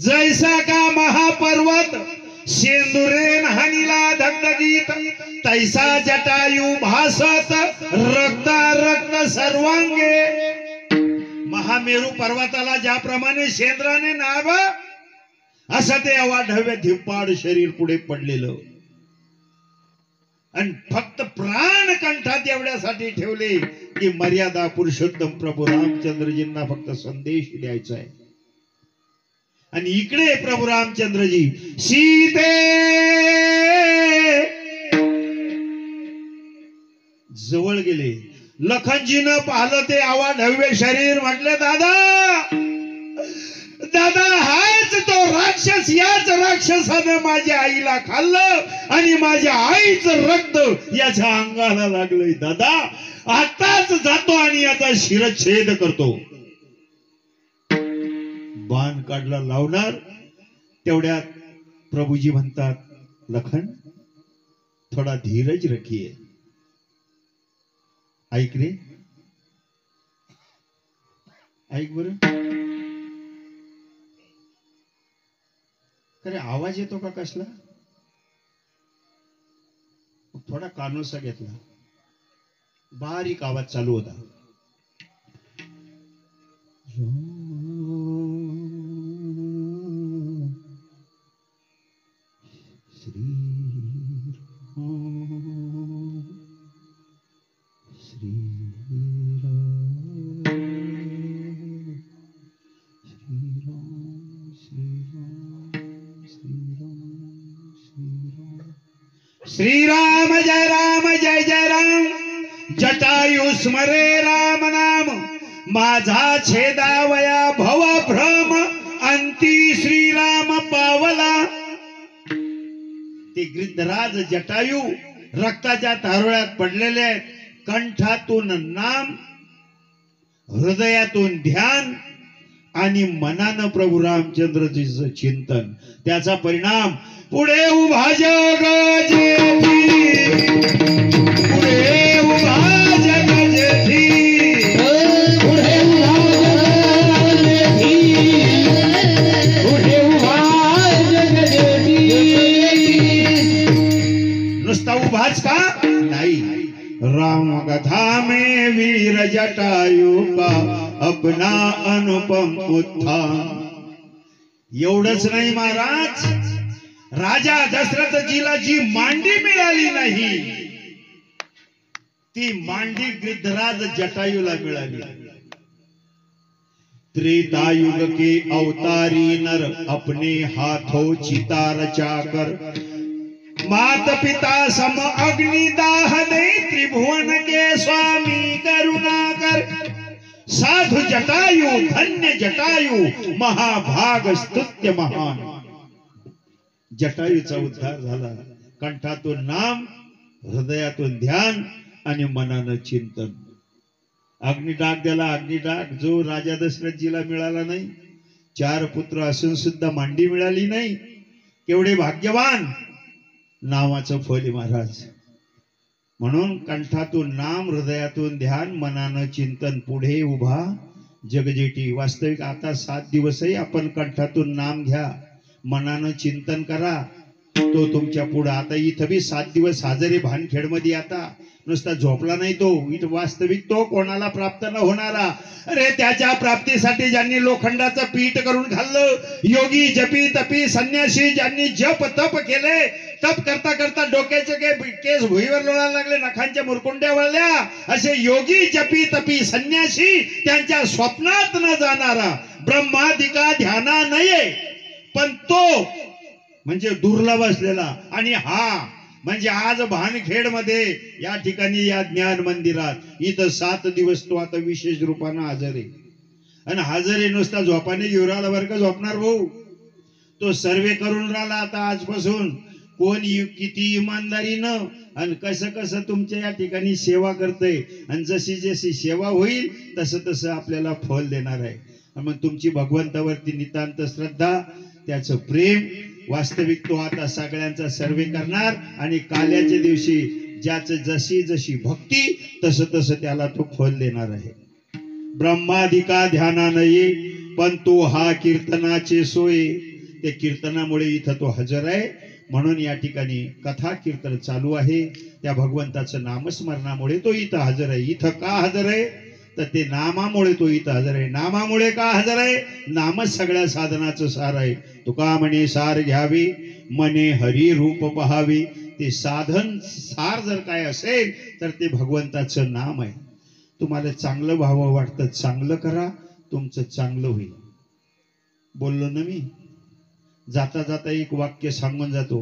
जैसा का महापर्वत शेंदुरेन हानीला धगधगीत, तैसा जटायू भासत रक्ता रक्त सर्वांगे। महामेरू पर्वताला ज्याप्रमाणे शेंद्राने नाव, असं ते अवाढव्य धिप्पाड शरीर पुढे पडलेलं। आणि फक्त प्राण कंठात एवढ्यासाठी ठेवले की मर्यादा पुरुषोत्तम प्रभू रामचंद्रजींना फक्त संदेश द्यायचा आहे। आणि इकडे प्रभू रामचंद्रजी सीते जवळ गेले. लखनजीनं पाहिलं ते अवाढव्य शरीर. म्हटले दादा दादा हाच तो राक्षस. याच राक्षसानं माझ्या आईला खाल्लं आणि माझ्या आईचं रक्त याच्या अंगाला लागलंय. दादा आताच जातो आणि याचा शिरच्छेद करतो. बाण काढला लावणार. तेवढ्यात प्रभूजी म्हणतात लखन थोडा धीरज रखिये. ऐक रे ऐक बर. अरे आवाज येतो का कसला. थोडा कानोसा घेतला. बारीक आवाज चालू होता. श्री श्री श्रीराम जय राम जय जय राम. जटायु स्मरे राम नाम. माझा छेदावया भव भ्रम. अंती श्रीराम पावला. ते गिरिधराज जटायू रक्ताच्या तारुळ्यात पडलेले आहेत. कंठातून नाम, हृदयातून ध्यान आणि मनानं प्रभू रामचंद्रजीचं चिंतन. त्याचा परिणाम पुढे उभा जग जेठी. पुढे उभा जग जेठी. पुढे उभा जग जेठी. पुढे उभा जग जेठी. नुसता उभाच का नाही. राम कथा में वीर जटायु का अपना अनुपम उत्थान. एवढंच नाही महाराज. राजा दशरथजीला जी मांडी मिळाली नाही ती मांडी गिरिधराज जटायूला मिळाली. त्रेतायुग के अवतारी नर अपने हाथों चिता रचाकर. मात पिता सम अग्निदाह दे. त्रिभुवन के स्वामी करुणा कर. साधु जटायु धन्य जटायु महाभाग स्तुत्य महान. जटायूचा उद्धार झाला. कंठातून नाम, हृदयातून ध्यान आणि मनानं चिंतन. अग्निडाग द्याला. अग्निडाग जो राजा दशरथजीला मिळाला नाही. 4 पुत्र असून सुद्धा मांडी मिळाली नाही. केवढे भाग्यवान. नावाचं फळ आहे महाराज. म्हणून कंठातून नाम, हृदयातून ध्यान, मनानं चिंतन. पुढे उभा जगजेटी. वास्तविक आता 7 दिवसही आपण कंठातून नाम घ्या, मनानं चिंतन करा. तो तुमच्या पुढे. आता इथं बी 7 दिवस हजर आहे भानखेडमध्ये. आता नुसता झोपला नाही तो. इथं वास्तविक तो कोणाला प्राप्त न होणारा. अरे त्याच्या प्राप्तीसाठी ज्यांनी लोखंडाचं पीठ करून खाल्लं. योगी जपी तपी संन्यासी ज्यांनी जप तप केले. तप करता करता डोक्याचे केस भुईवर लोळायला लागले. नखांच्या मुरकुंड्या वळल्या. असे योगी जपी तपी संन्यासी त्यांच्या स्वप्नात न जाणारा ब्रह्मादिका ध्याना नये. पण तो म्हणजे दुर्लभ असलेला. आणि हा म्हणजे आज भानखेड मध्ये या ठिकाणी या ज्ञान मंदिरात इथं 7 दिवस तो आता विशेष रूपानं हजर आहे. आणि हजर आहे नुसता झोपाने घेऊन राहिला बरं का. झोपणार भाऊ तो सर्वे करून राहिला आता आजपासून. कोण किती इमानदारीनं आणि कसं कसं तुमच्या या ठिकाणी सेवा करतंय. आणि जशी जशी सेवा होईल तसं तसं आपल्याला फल देणार आहे. मग तुमची भगवंतावरती नितांत श्रद्धा, त्याचं प्रेम. वास्तविक तो आता सगळ्यांचा सर्वे करणार. आणि काल्याच्या दिवशी ज्याचं जशी जशी भक्ती तसं तसं त्याला तो फल देणार आहे. ब्रह्मादिका ध्याना नये. पण तो हा कीर्तनाचे सोय. ते कीर्तनामुळे इथं तो हजर आहे. म्हणून या ठिकाणी कथा कीर्तन चालू आहे. त्या भगवंताचं नामस्मरणामुळे तो इथं हजर आहे. इथं का हजर आहे तर ते नामामुळे तो इथं हजर आहे. नामामुळे का हजर आहे. नामच सगळ्या साधनाचं सार आहे. तुका म्हणे सार घ्यावी मने हरी रूप पहावी. ते साधन सार जर काय असेल तर ते भगवंताचं नाम आहे. तुम्हाला चांगलं व्हावं वाटतं चांगलं करा. तुमचं चांगलं होईल. बोललो ना मी. जाता जाता एक वाक्य सांगून जातो.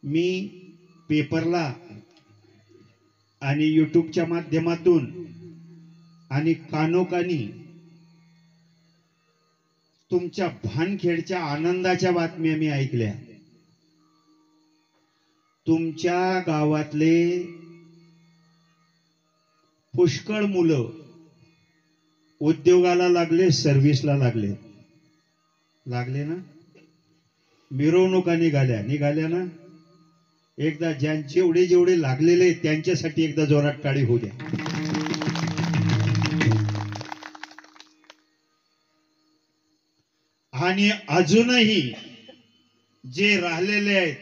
मी पेपरला आणि युट्यूबच्या माध्यमातून आणि कानोकानी तुमच्या भानखेडच्या आनंदाच्या बातम्या मी ऐकल्या. तुमच्या गावातले पुष्कळ मुलं उद्योगाला लागले, सर्व्हिसला लागले ना. मिरवणुका निघाल्या ना. एकदा जेवढे जेवढे लागलेले त्यांच्यासाठी एकदा जोरात टाळी होऊ द्या. आणि अजूनही जे राहिलेले आहेत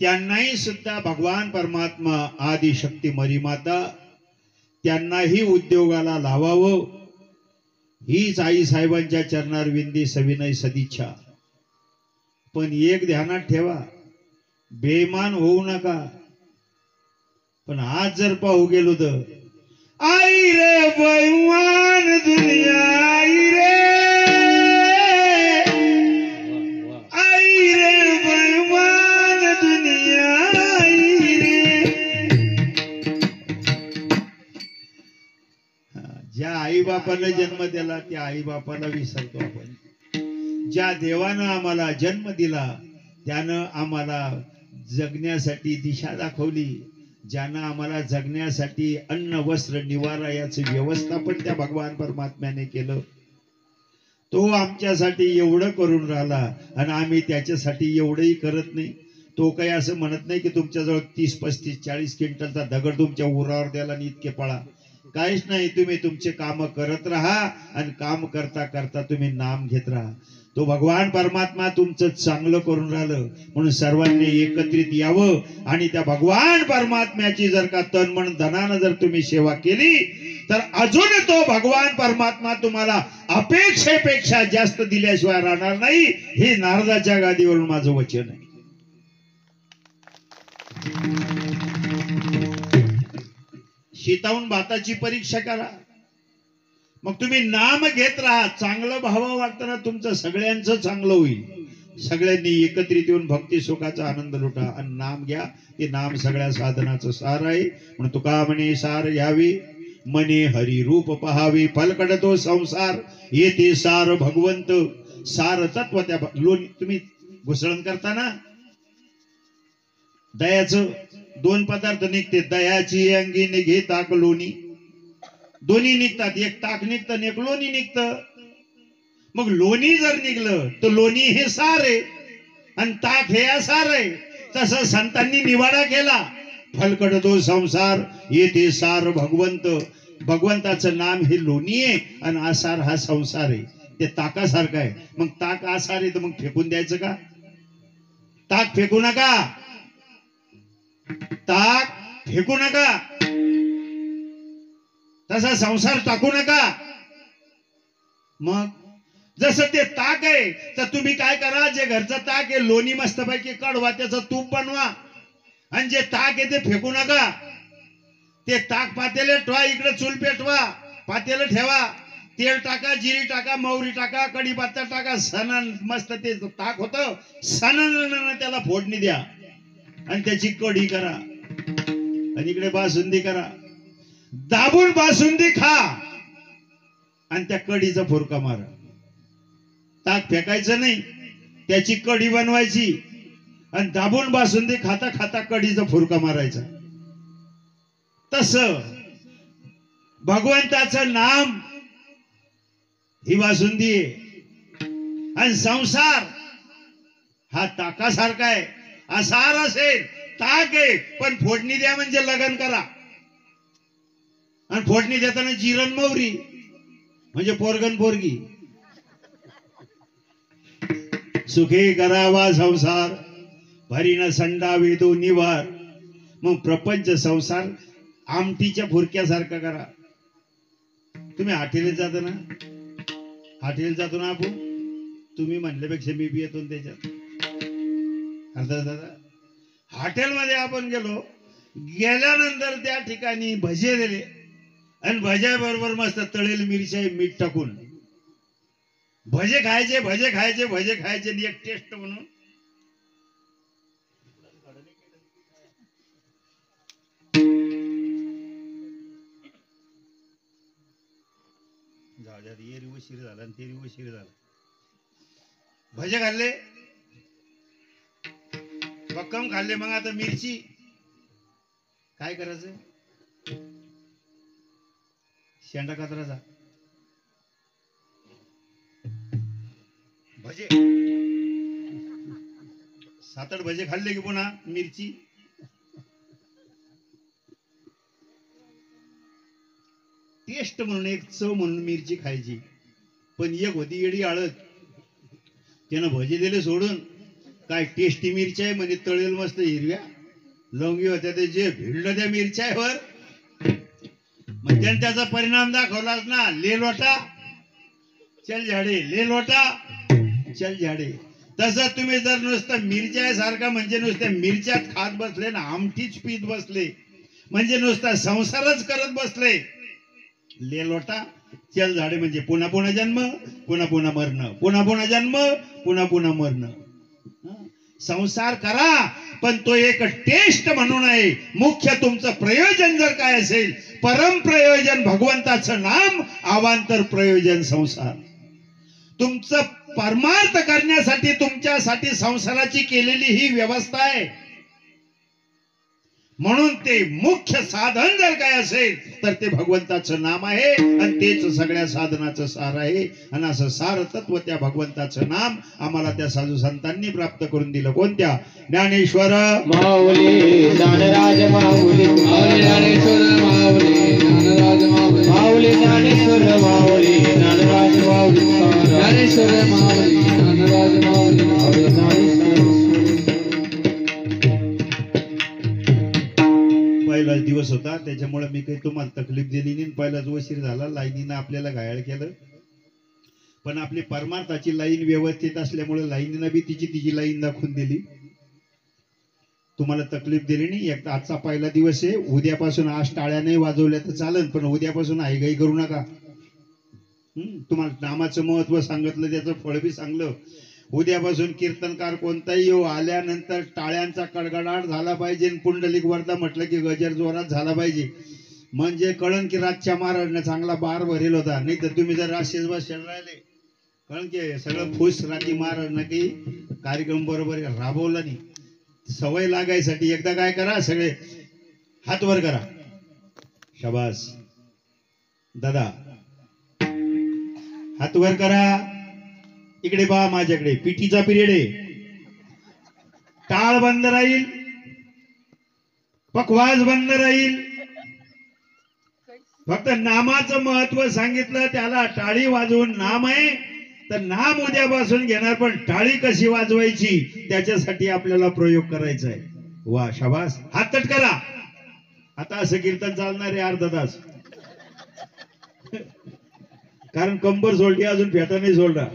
त्यांनाही सुद्धा भगवान परमात्मा आदिशक्ती मरीमाता त्यांनाही उद्योगाला लावावं हीच आई साहेबांच्या चरणार विंदी सविनय सदिच्छा. पण एक ध्यानात ठेवा, बेईमान होऊ नका. पण आज जर पाहू गेलो तर आई रे बेईमान दुनिया, आई रे बेईमान दुनिया, आई रे. ज्या आई बापाला जन्म दिला त्या आई बापाला विसरतो आपण. ज्या देवानं आम्हाला जन्म दिला त्यानं आम्हाला जगण्यासाठी दिशा दाखवली. ज्यानं आम्हाला जगण्यासाठी अन्न वस्त्र निवारा याची व्यवस्थापन त्या भगवान परमात्म्याने केलं. तो आमच्यासाठी एवढं करून राहिला आणि आम्ही त्याच्यासाठी एवढंही करत नाही. तो काही असं म्हणत नाही की तुमच्याजवळ 30, 35, 40 क्विंटलचा दगड तुमच्या उरावर द्याला आणि इतके पळा. काहीच नाही. तुम्ही तुमचे काम करत राहा आणि काम करता करता तुम्ही नाम घेत राहा. तो भगवान परमात्मा तुमचं चांगलं करून राहिलं म्हणून सर्वांनी एकत्रित यावं आणि त्या भगवान परमात्म्याची जर का तन मन धनानं जर तुम्ही सेवा केली तर अजून तो भगवान परमात्मा तुम्हाला अपेक्षेपेक्षा जास्त दिल्याशिवाय राहणार नाही. हे नारदाच्या गादीवरून माझं वचन आहे. शीतावून भाताची परीक्षा करा. मग तुम्ही नाम घेत राहा. चांगलं भाव वाटताना तुमचं सगळ्यांचं चांगलं होईल. सगळ्यांनी एकत्रित येऊन भक्ती सुखाचा आनंद लुटा आणि नाम घ्या. ते नाम सगळ्या साधनाचं सार आहे. म्हणून तुका म्हणे सार यावे मने हरी रूप पहावे पलकड तो संसार येते सार भगवंत. सार तत्व त्या लोणी तुम्ही घुसळण करताना दयाचं 2 पदार्थ निघते. दयाची अंगी निघे ताक लोणी. दोन्ही निघतात. एक ताक निघतं एक लोणी निघतं. मग लोणी जर निघलं तर लोणी हे सार आहे आणि ताक हे असार आहे. तसं संतांनी निवाडा केला. फलकड तो संसार येते सार भगवंत. भगवंताचं नाम हे लोणी आहे आणि आसार हा संसार आहे. ते ताकासारखं आहे. मग ताक आसार आहे तर मग फेकून द्यायचं का? ताक फेकू नका. ताक फेकू नका. तसा संसार टाकू नका. मग जसं ते ताक आहे तर तुम्ही काय करा, जे घरचं ताक आहे लोणी मस्तपैकी काढवा, त्याचं तूप बनवा आणि जे ताक आहे ते फेकू नका. ते ताक पातेले ठेवा, इकडे चूल पेटवा, पातेलं ठेवा, तेल टाका, जिरी टाका, मोहरी टाका, कढीपत्ता टाका, सणन मस्त ते ताक होतं. सणानं त्याला फोडणी द्या आणि त्याची कढी करा आणि इकडे बासुंदी करा. दाबून बासुंदी खा आणि त्या कढीचा फुरका मारा. ताक फेकायचं नाही, त्याची कढी बनवायची आणि दाबून बासुंदी खाता खाता कढीचा फुरका मारायचा. तसं भगवंताचं नाम ही बासुंदी आहे आणि संसार हा ताकासारखा आहे. आसार असेल ताक आहे पण फोडणी द्या म्हणजे लगन करा आणि फोडणी देताना जिरण मोहरी म्हणजे पोरगन पोरगी. सुखी करावा संसार भरीन संडा वेदो निवार. मग प्रपंच संसार आमटीच्या फुरक्यासारखा करा. तुम्ही हाटेला जाता ना, हाटेला जातो ना आपण. तुम्ही म्हणल्यापेक्षा मी बी येतो त्याच्यात. दादा हॉटेलमध्ये आपण गेल्यानंतर त्या ठिकाणी भजे दिले आणि भज्याबरोबर मस्त तळेल मिरच्या मीठ टाकून भजे खायचे भजे खायचे भजे खायचे एक टेस्ट म्हणून. जाऊ द्या, ये उशीर झाला आणि ते उशीर झाला. भजे खाल्ले, बक्कम खाल्ले, मग आता मिरची काय करायचं? शेंडा कातराचा भजे, 7-8 भजे खाल्ले की पुन्हा मिरची. टेस्ट म्हणून, एक चव म्हणून मिरची खायची. पण एक होती येडी हळद, त्यानं भजे दिले सोडून. काय टेस्टी मिरच्या आहे म्हणजे, तळेल मस्त हिरव्या लवंगी होत्या, ते जे भिडलं त्या मिरच्यावर, मग त्याने त्याचा परिणाम दाखवलाच ना. लेलोटा चल झाडे, लेलोटा चल झाडे. तसं तुम्ही जर नुसतं मिरच्या सारखा म्हणजे नुसत्या मिरच्यात खात बसले ना, आमटीच पीत बसले म्हणजे नुसता संसारच करत बसले, लेलोटा चल झाडे म्हणजे पुन्हा पुन्हा जन्म, पुन्हा पुन्हा मरण, पुन्हा पुन्हा जन्म, पुन्हा पुन्हा मरण. संसार करा पण तो एक टेस्ट म्हणून आहे. मुख्य तुमचं प्रयोजन जर काय असेल, परम प्रयोजन भगवंताचं नाम, अवांतर प्रयोजन संसार. तुमचं परमार्थ करण्यासाठी तुमच्यासाठी संसाराची केलेली ही व्यवस्था आहे. म्हणून ते मुख्य साधन जर काय असेल तर ते भगवंताचं नाम आहे आणि तेच सगळ्या साधनाचं सार आहे. आणि असं सार तत्व त्या भगवंताचं नाम आम्हाला त्या साधू संतांनी प्राप्त करून दिलं. कोणत्या? ज्ञानेश्वर माऊली ज्ञानराज माऊली, ज्ञानेश्वर माऊली ज्ञानराज माऊली, माऊली ज्ञानेश्वर माऊली ज्ञानराज माऊली, ज्ञानेश्वर माऊली ज्ञानराज माऊली, माऊली ज्ञानेश्वर. पहिलाच दिवस होता त्याच्यामुळे मी काही तुम्हाला तकलीफ दिली नाही. पहिलाच उशीर झाला, लाईनीनं आपल्याला घायल केलं. पण आपली परमार्थाची लाईन व्यवस्थित असल्यामुळे लाईनीनं बी तिची लाईन दाखवून दिली. तुम्हाला तकलीफ दिली नाही. एक आजचा पहिला दिवस आहे. उद्यापासून आज टाळ्या नाही वाजवल्या तर चालेल, पण उद्यापासून आईगाई करू नका. तुम्हाला नामाचं महत्व सांगितलं, त्याचं फळ बी सांगलं. उद्यापासून कीर्तनकार कोणताही येऊ, आल्यानंतर टाळ्यांचा कडकडाट झाला पाहिजे. पुंडलिक वरदा म्हटलं की गजर जोरात झाला पाहिजे, म्हणजे कळण की रातच्या महाराजनं चांगला बार भरेल होता. नाही तर तुम्ही जर राशीच बसेल राहिले, कळण की सगळं फुस राती महाराजनं की कार्यक्रम बरोबर राबवला नाही. सवय लागायसाठी एकदा काय करा, सगळे हात वर करा. शाबास दादा, हात वर करा. इकडे पहा माझ्याकडे, पिटीचा पिरियड आहे. टाळ बंद राहील, पखवाज बंद राहील. फक्त नामाचं महत्व सांगितलं, त्याला टाळी वाजवून नाम आहे तर नाम उद्यापासून घेणार. पण टाळी कशी वाजवायची त्याच्यासाठी आपल्याला प्रयोग करायचा आहे. वा शाबास, हात तट करा. आता असं कीर्तन चालणार आहे अर्धा तास, कारण कंबर सोडली अजून फेटा नाही सोडला.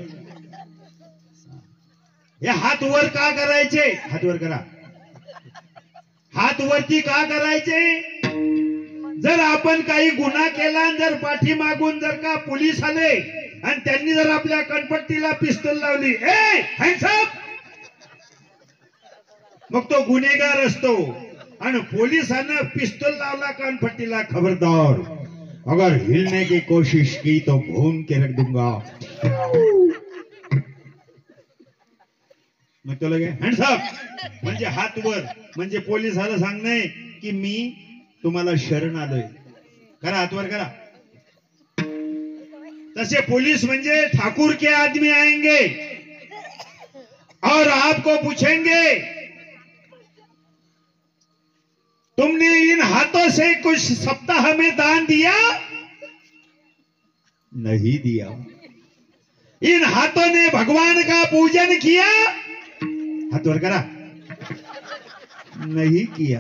हे हात वर का करायचे? हात वर करा. हात वरती का करायचे? जर आपण काही गुन्हा केला, जर पाठीमागून जर का पोलीस आले आणि त्यांनी जर आपल्या कणपट्टीला पिस्तूल लावली, ए हँड्स अप, मग तो गुन्हेगार असतो. आणि पोलिसांना पिस्तूल लावला कानपट्टीला, खबरदार, अगर हिलने की कोशिश की तो भून के रख दूंगा. मग तो लगे हँड्स अप म्हणजे हात वर, म्हणजे पोलिसाला सांगणे की मी तुम्हाला शरण आलोय. करा, हात वर करा. तसे पुलिस म्हणजे ठाकुर के आदमी आएंगे और आपको पूछेंगे तुमने इन हाथों से कुछ सप्ताह में दान दिया? नहीं दिया. इन हाथों ने भगवान का पूजन किया? हाथ वर करा. नहीं किया.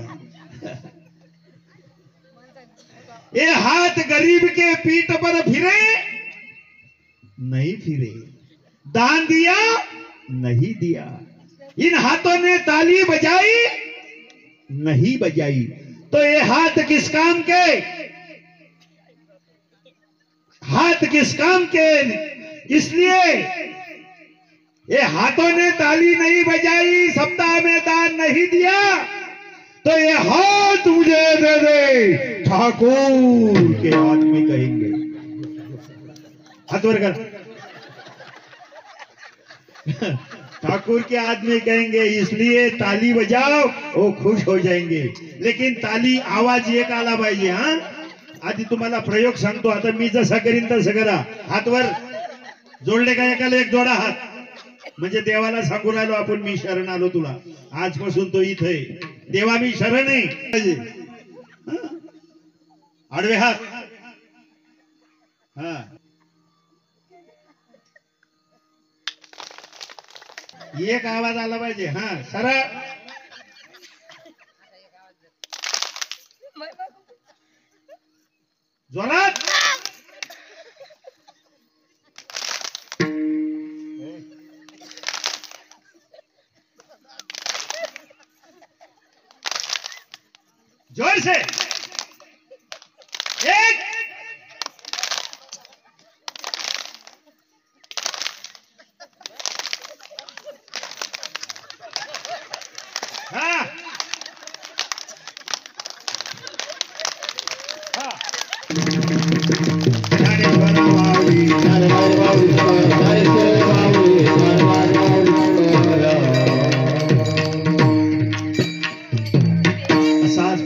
ये हाथ गरीब के पीठ पर फिरे? नहीं फिरे. दान दिया? नहीं दिया. इन हाथों ने ताली बजाई? नहीं बजाई. तो ये हाथ किस काम के? हाथ किस काम के? इसलिए ये हाथों ने ताली नहीं बजाई, सप्ताह में दान नहीं दिया, तो ये हाथ मुझे दे दे, ठाकुर के आदमी कहेंगे. हाथ वर कर। ठाकुर के आदमी कहेंगे इसलिए ताली बजाओ वो खुश हो जाएंगे, लेकिन ताली आवाज एक आला पाहिजे। हा आधी तुम्हाला प्रयोग सांगतो, आता मी जसा करीन तसं करा। हात वर जोडले का एकाला एक जोडा हात, म्हणजे देवाला सांगून आलो आपण मी शरण आलो तुला, आजपासून तो इथे देवा मी शरण आहे। आडवे हात, हा एक आवाज आला पाहिजे। हा सरळ जोरात जोर से एक हाँ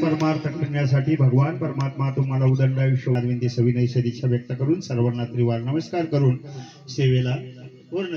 परमार्थ करण्यासाठी भगवान परमात्मा तुम्हाला उदंड आयुष्य विनंती सविनय सदिच्छा व्यक्त करून सर्वांना त्रिवार नमस्कार करून सेवेला पूर्ण